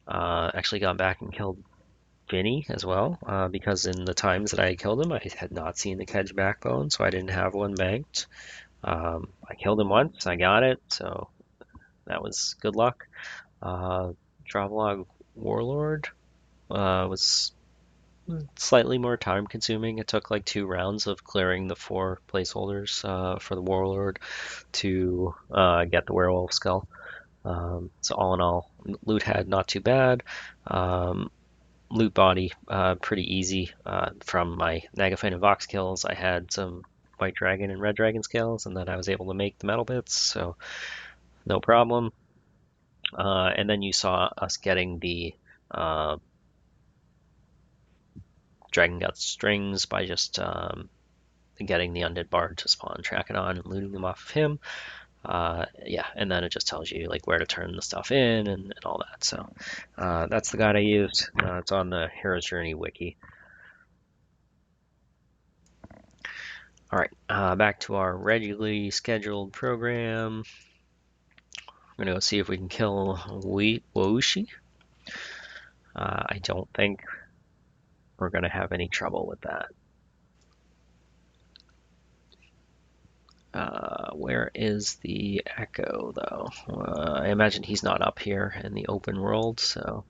actually gone back and killed Vinny as well, because in the times that I killed him, I had not seen the Kedge backbone, so I didn't have one banked. I killed him once, I got it, so that was good luck. Travelog Warlord was slightly more time consuming. It took like 2 rounds of clearing the 4 placeholders for the Warlord to get the Werewolf Skull. So all in all, loot had not too bad. Loot body pretty easy. From my Nagafine and Vox kills, I had some White Dragon and Red Dragon scales, and then I was able to make the metal bits, so no problem. And then you saw us getting the Dragon Guts strings by just getting the Undead Bard to spawn Trachodon and looting them off of him. Yeah, and then it just tells you like where to turn the stuff in and all that. So that's the guide I used. It's on the Hero's Journey wiki. All right, back to our regularly scheduled program. I'm gonna go see if we can kill Woushi. I don't think we're gonna have any trouble with that. Where is the Echo, though? I imagine he's not up here in the open world, so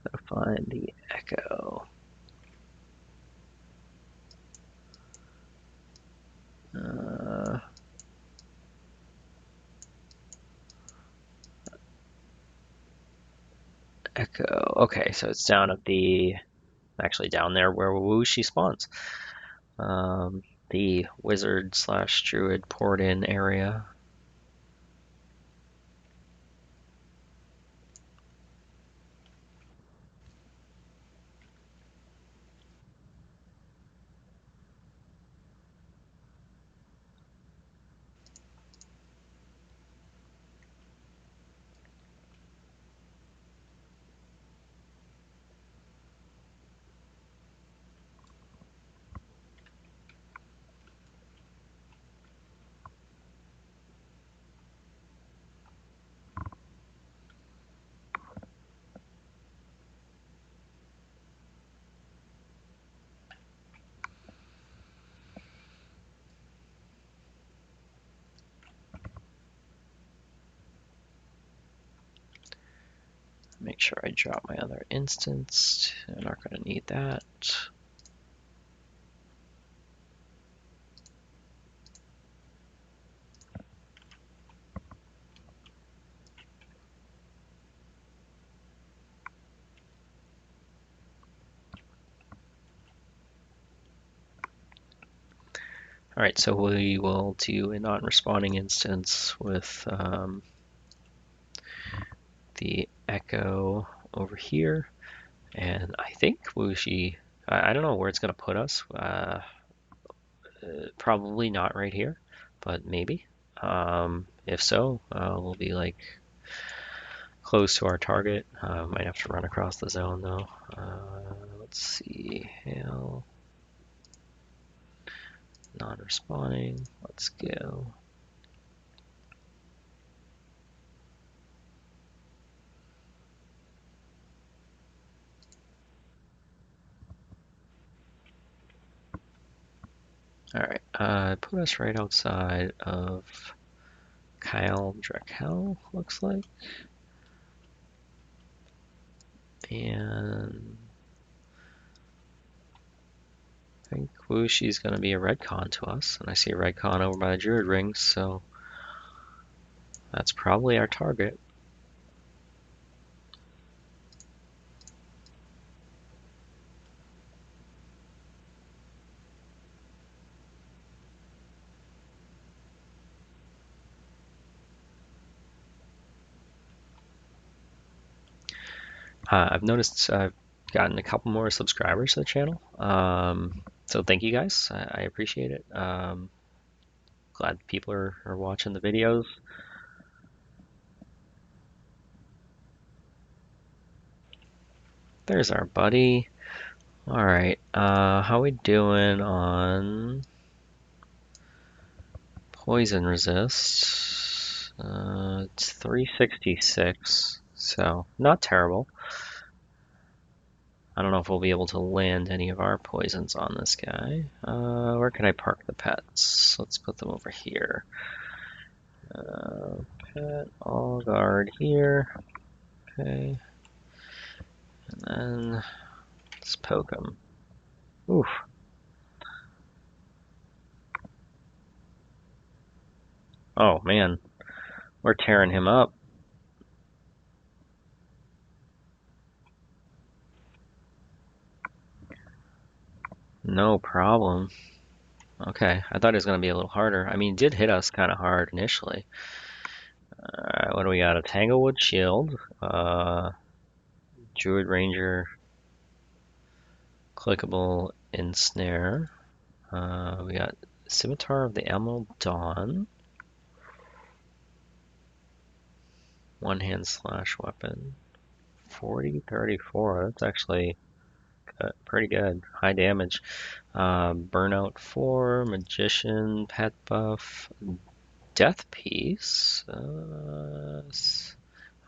gotta find the Echo. Echo. Okay, so it's down at actually down there where Woushi spawns. The wizard slash druid poured in area. Make sure I drop my other instance. I'm not going to need that. All right, so we will do a non-responding instance with the echo over here, and I think Wuxi, I don't know where it's going to put us. Probably not right here, but maybe. If so, we'll be like close to our target. Might have to run across the zone though. Let's see, hail, non-responding. Let's go. All right, put us right outside of Kyle Drakel, looks like. And I think Wuxi's going to be a redcon to us. And I see a redcon over by the Druid Rings, so that's probably our target. I've noticed I've gotten a couple more subscribers to the channel. So thank you guys. I appreciate it. Glad people are watching the videos. There's our buddy. All right, how we doing on poison resist? It's 366, so not terrible. I don't know if we'll be able to land any of our poisons on this guy. Where can I park the pets? Let's put them over here. Pet, all guard here. Okay. And then let's poke him. Oof. Oh man, we're tearing him up. No problem. Okay, I thought it was going to be a little harder. I mean, it did hit us kind of hard initially. Alright, what do we got? A Tanglewood Shield, Druid Ranger, clickable Ensnare. We got Scimitar of the Emerald Dawn, one hand slash weapon, 40-34. That's actually pretty good. High damage. Burnout 4, Magician, Pet Buff, Death Piece. I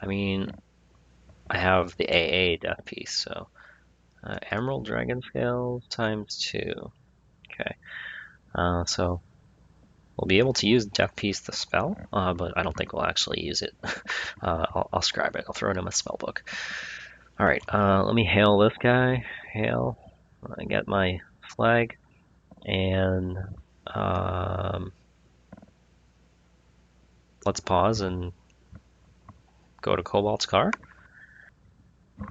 mean, I have the AA Death Piece, so Emerald Dragon Scale times 2. Okay, so we'll be able to use Death Piece the spell, but I don't think we'll actually use it. I'll scribe it. I'll throw it in my spell book. All right, let me hail this guy. Hail. I get my flag, and let's pause and go to Cobalt's car. All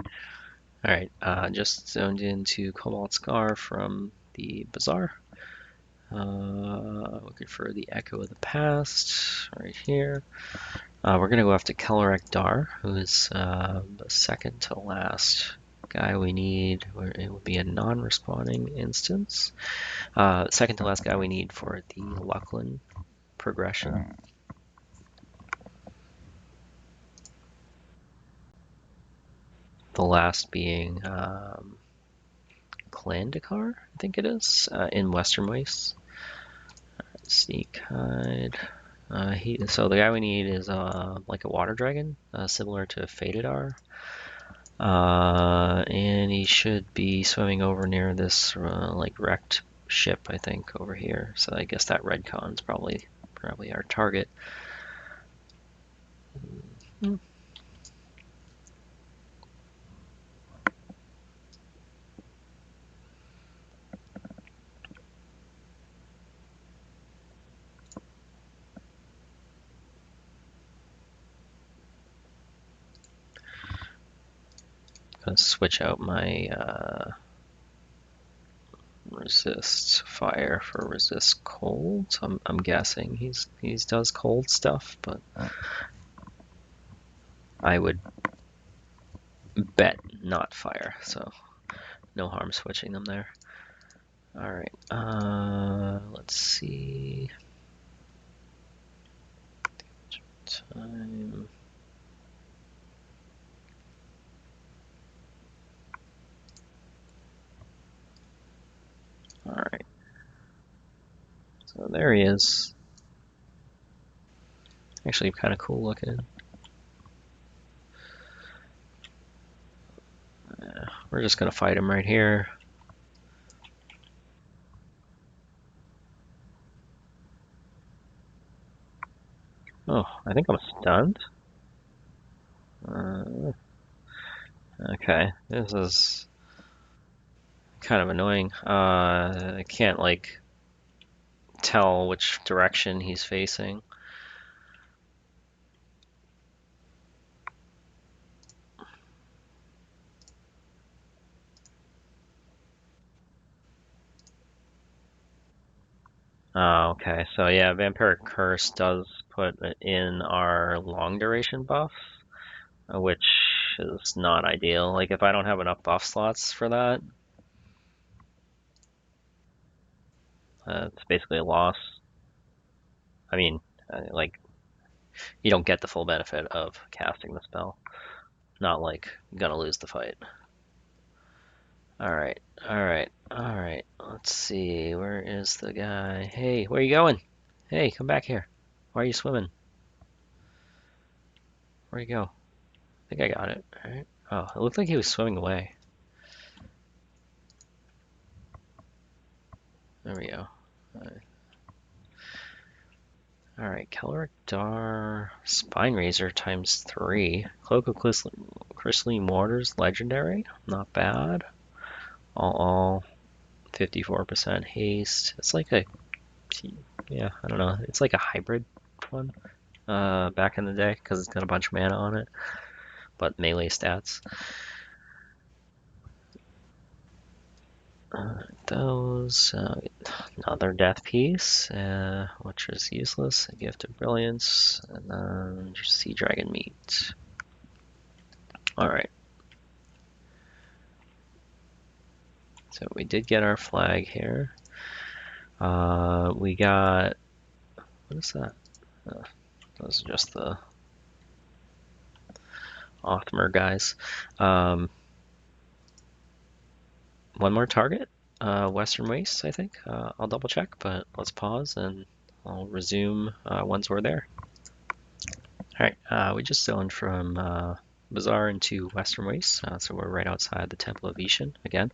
right, just zoned into Cobalt Scar from the Bazaar. Looking for the Echo of the Past right here. We're going to go after Kellerek Dar, who is the second to last guy we need. It will be a non-responding instance. Second to last guy we need for the Lucklin progression. The last being Clandikar, I think it is, in Western Waste. Sneak Hide. So the guy we need is like a water dragon, similar to Fadedar. And he should be swimming over near this like wrecked ship, I think, over here. So I guess that redcon's probably our target. Gonna switch out my Resist fire for resist cold. I'm guessing he does cold stuff, but I would bet not fire, so no harm switching them there. All right, let's see. Time. All right, so there he is. Actually, kind of cool looking. We're just gonna fight him right here. Oh, I think I'm stunned. Okay, this is kind of annoying. I can't like tell which direction he's facing. Oh, okay. So yeah, Vampiric Curse does put in our long duration buff, which is not ideal. Like if I don't have enough buff slots for that, it's basically a loss. I mean, like you don't get the full benefit of casting the spell. Not like you're gonna lose the fight. All right, all right, all right. Let's see. Where is the guy? Hey, where are you going? Hey, come back here. Why are you swimming? Where'd you go? I think I got it. All right. Oh, it looked like he was swimming away. There we go. All right, Caloric Dar, Spine Razor times 3. Cloak of Crystalline Mortars, legendary. Not bad. All 54% haste. It's like a, yeah, I don't know. It's like a hybrid one back in the day because it's got a bunch of mana on it, but melee stats. Those, another death piece, which is useless. A gift of brilliance, and then just sea dragon meat. All right. So we did get our flag here. We got, what is that? Those are just the Othmer guys. One more target, Western Waste, I think. I'll double check, but let's pause and I'll resume once we're there. All right, we just zoned from Bazaar into Western Waste, so we're right outside the Temple of Ishan again.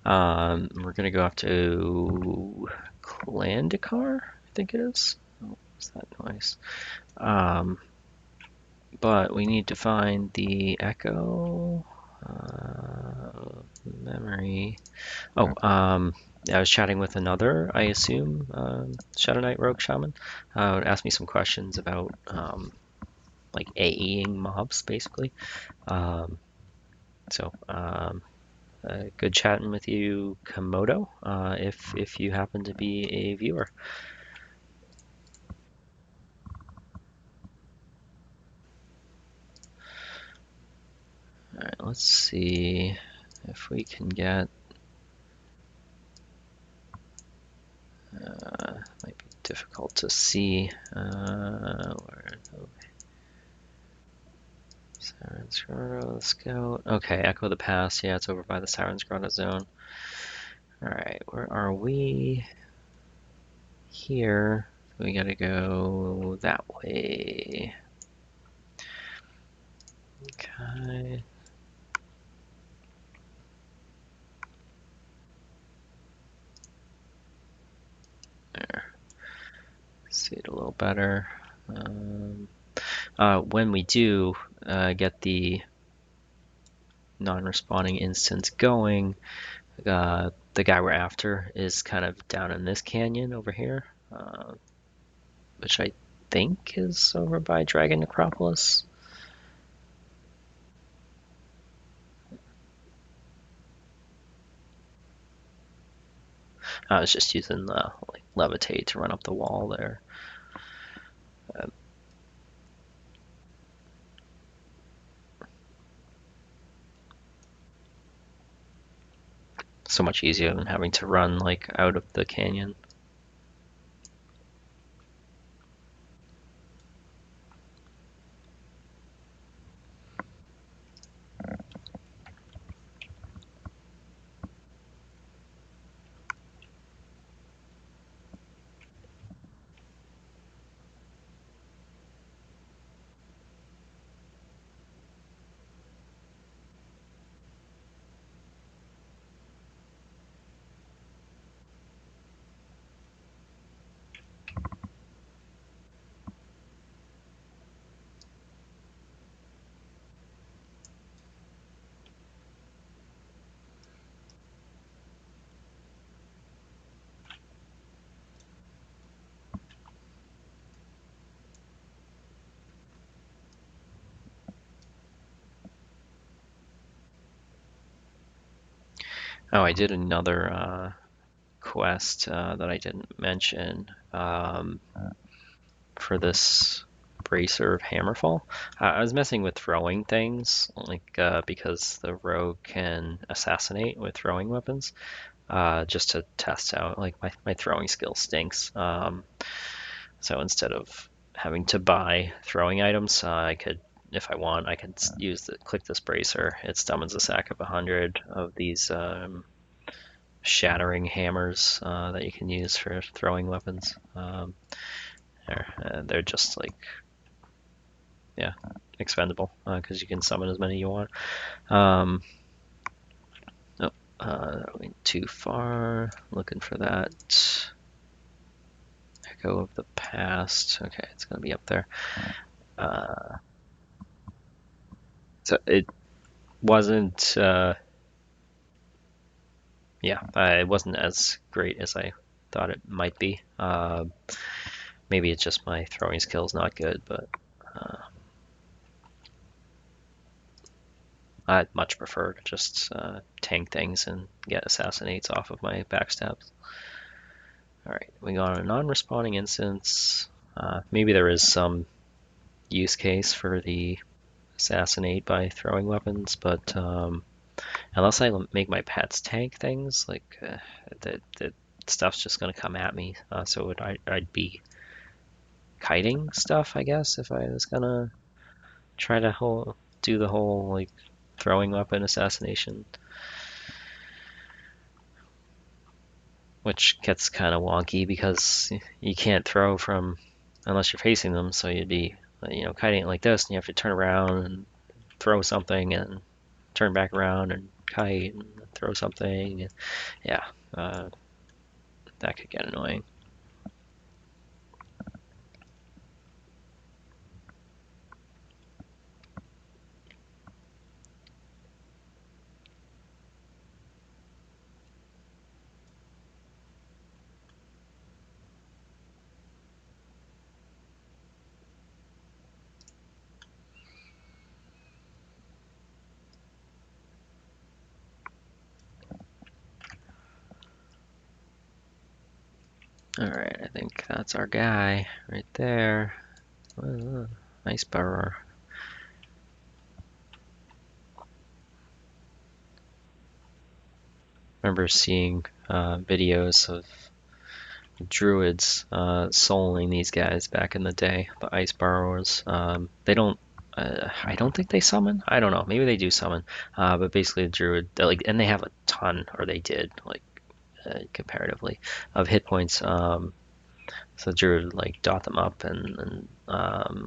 We're gonna go up to Klandikar, I think it is. Oh, what's that noise? But we need to find the Echo memory. Oh, I was chatting with another, I assume, Shadowknight Rogue Shaman. Asked me some questions about like AEing mobs, basically. So good chatting with you, Komodo, if you happen to be a viewer. All right, let's see if we can get. Might be difficult to see. Siren's Grotto, Scout. Okay, Echo the Pass. Yeah, it's over by the Siren's Grotto zone. Alright, where are we? Here. We gotta go that way. Okay. There. See it a little better. When we do get the non-responding instance going, the guy we're after is kind of down in this canyon over here, which I think is over by Dragon Necropolis. I was just using the like levitate to run up the wall there. So much easier than having to run like out of the canyon. Oh, I did another quest that I didn't mention for this bracer of Hammerfall. I was messing with throwing things, like because the rogue can assassinate with throwing weapons, just to test out. Like my throwing skill stinks. So instead of having to buy throwing items, I could, if I want, I could click this bracer. It summons a sack of 100 of these shattering hammers that you can use for throwing weapons. They're just like, yeah, expendable because you can summon as many you want. Oh, went too far. Looking for that echo of the past. Okay, it's gonna be up there. So it wasn't. Yeah, it wasn't as great as I thought it might be. Maybe it's just my throwing skills not good, but I'd much prefer to just tank things and get assassinates off of my backstabs. Alright, we got a non-respawning instance. Maybe there is some use case for the assassinate by throwing weapons, but unless I make my pets tank things, like the stuff's just gonna come at me. So I'd be kiting stuff, I guess, if I was gonna try to do the whole like throwing weapon assassination, which gets kind of wonky because you can't throw from unless you're facing them. So you'd be, kiting it like this, and you have to turn around and throw something, and turn back around and kite and throw something. Yeah, that could get annoying. Alright, I think that's our guy right there. Nice burrower. Remember seeing videos of druids souling these guys back in the day, the ice burrowers. They don't. I don't think they summon. I don't know. Maybe they do summon. But basically, the druid, and they have a ton, or they did, comparatively, of hit points. So Druid would like dot them up and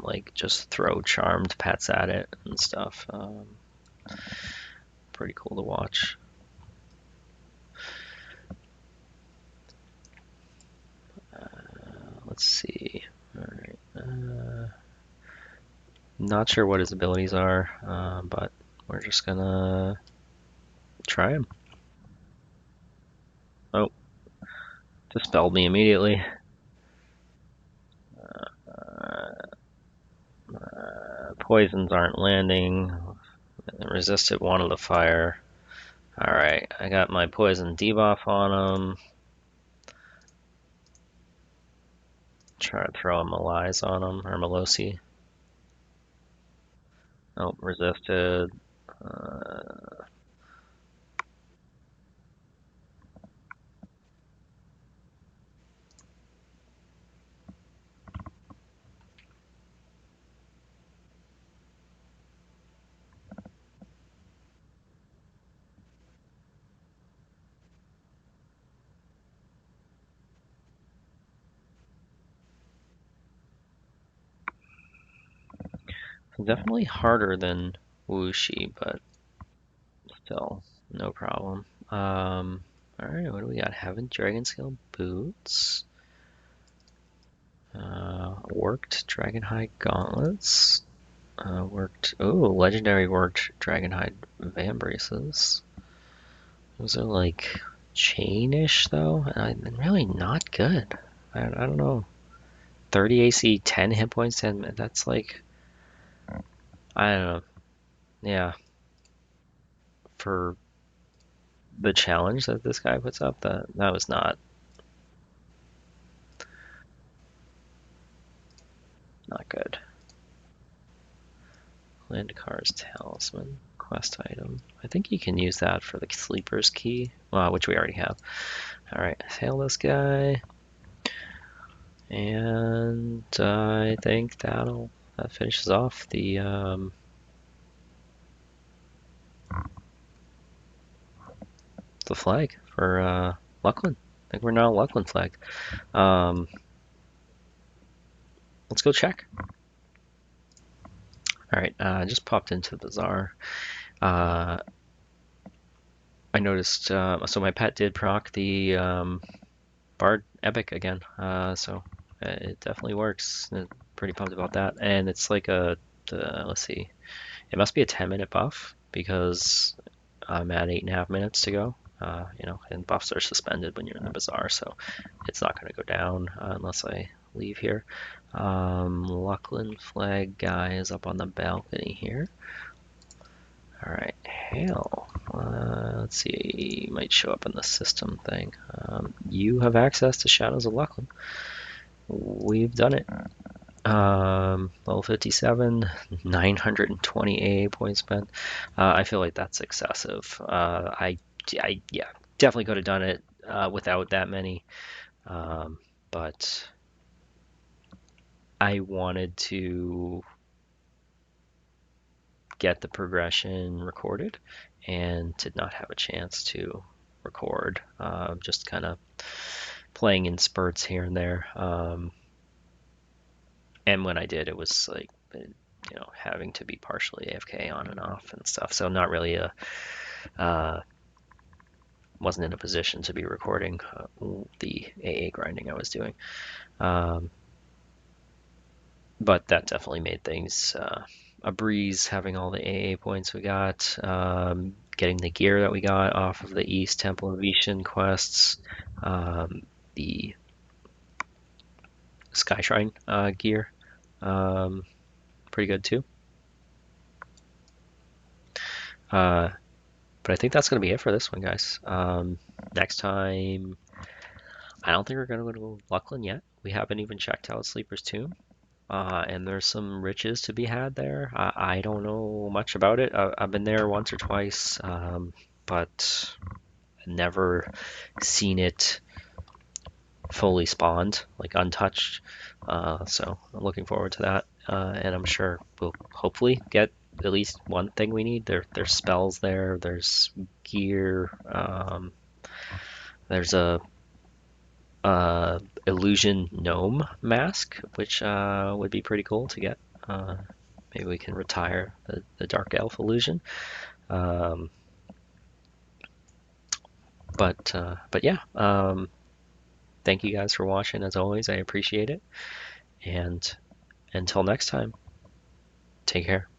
like just throw charmed pets at it and stuff. Pretty cool to watch. Let's see. All right. Not sure what his abilities are, but we're just gonna try him. Oh, dispelled me immediately. Poisons aren't landing. Resisted one of the fire. Alright, I got my poison debuff on him. Try to throw a Malize on him, or Melosi. Oh, resisted. Uh, Definitely harder than Wuxi, but still no problem. All right, what do we got? Heaven Dragon Scale boots. Worked Dragonhide gauntlets. Worked. Oh, legendary worked Dragonhide van braces. Those are like chainish though, and really not good. I don't know. 30 AC, 10 hit points, and that's like I don't know. Yeah, for the challenge that this guy puts up, that was not good. Landkar's Talisman quest item. I think you can use that for the Sleeper's Key, which we already have. All right, hail this guy, and I think that finishes off the flag for Luckland. I think we're now Luckland flag. Um, let's go check. All right, I just popped into the bazaar. I noticed, so my pet did proc the Bard Epic again, so it definitely works. Pretty pumped about that. And it's like let's see, it must be a 10-minute buff because I'm at 8.5 minutes to go. And buffs are suspended when you're in the bazaar, so it's not going to go down unless I leave here. Luckland flag guy is up on the balcony here. All right, hail. Let's see, might show up in the system thing. You have access to Shadows of Luckland. We've done it. Level 57, 920 AA points spent. I feel like that's excessive. Yeah, definitely could have done it without that many, but I wanted to get the progression recorded and did not have a chance to record. Just kind of playing in spurts here and there. And when I did, it was like, having to be partially AFK on and off and stuff. So not really wasn't in a position to be recording the AA grinding I was doing. But that definitely made things a breeze, having all the AA points we got, getting the gear that we got off of the East Temple of Vishan quests, the Sky Shrine gear, pretty good too. But I think that's going to be it for this one, guys. Next time, I don't think we're going to go to Luckland yet. We haven't even checked out Sleeper's Tomb. And there's some riches to be had there. I don't know much about it. I've been there once or twice, but never seen it fully spawned, like untouched. So I'm looking forward to that, and I'm sure we'll hopefully get at least one thing we need. There's spells there. There's gear. There's a illusion gnome mask, which would be pretty cool to get. Maybe we can retire the dark elf illusion. But yeah, thank you guys for watching as always. I appreciate it. And until next time, take care.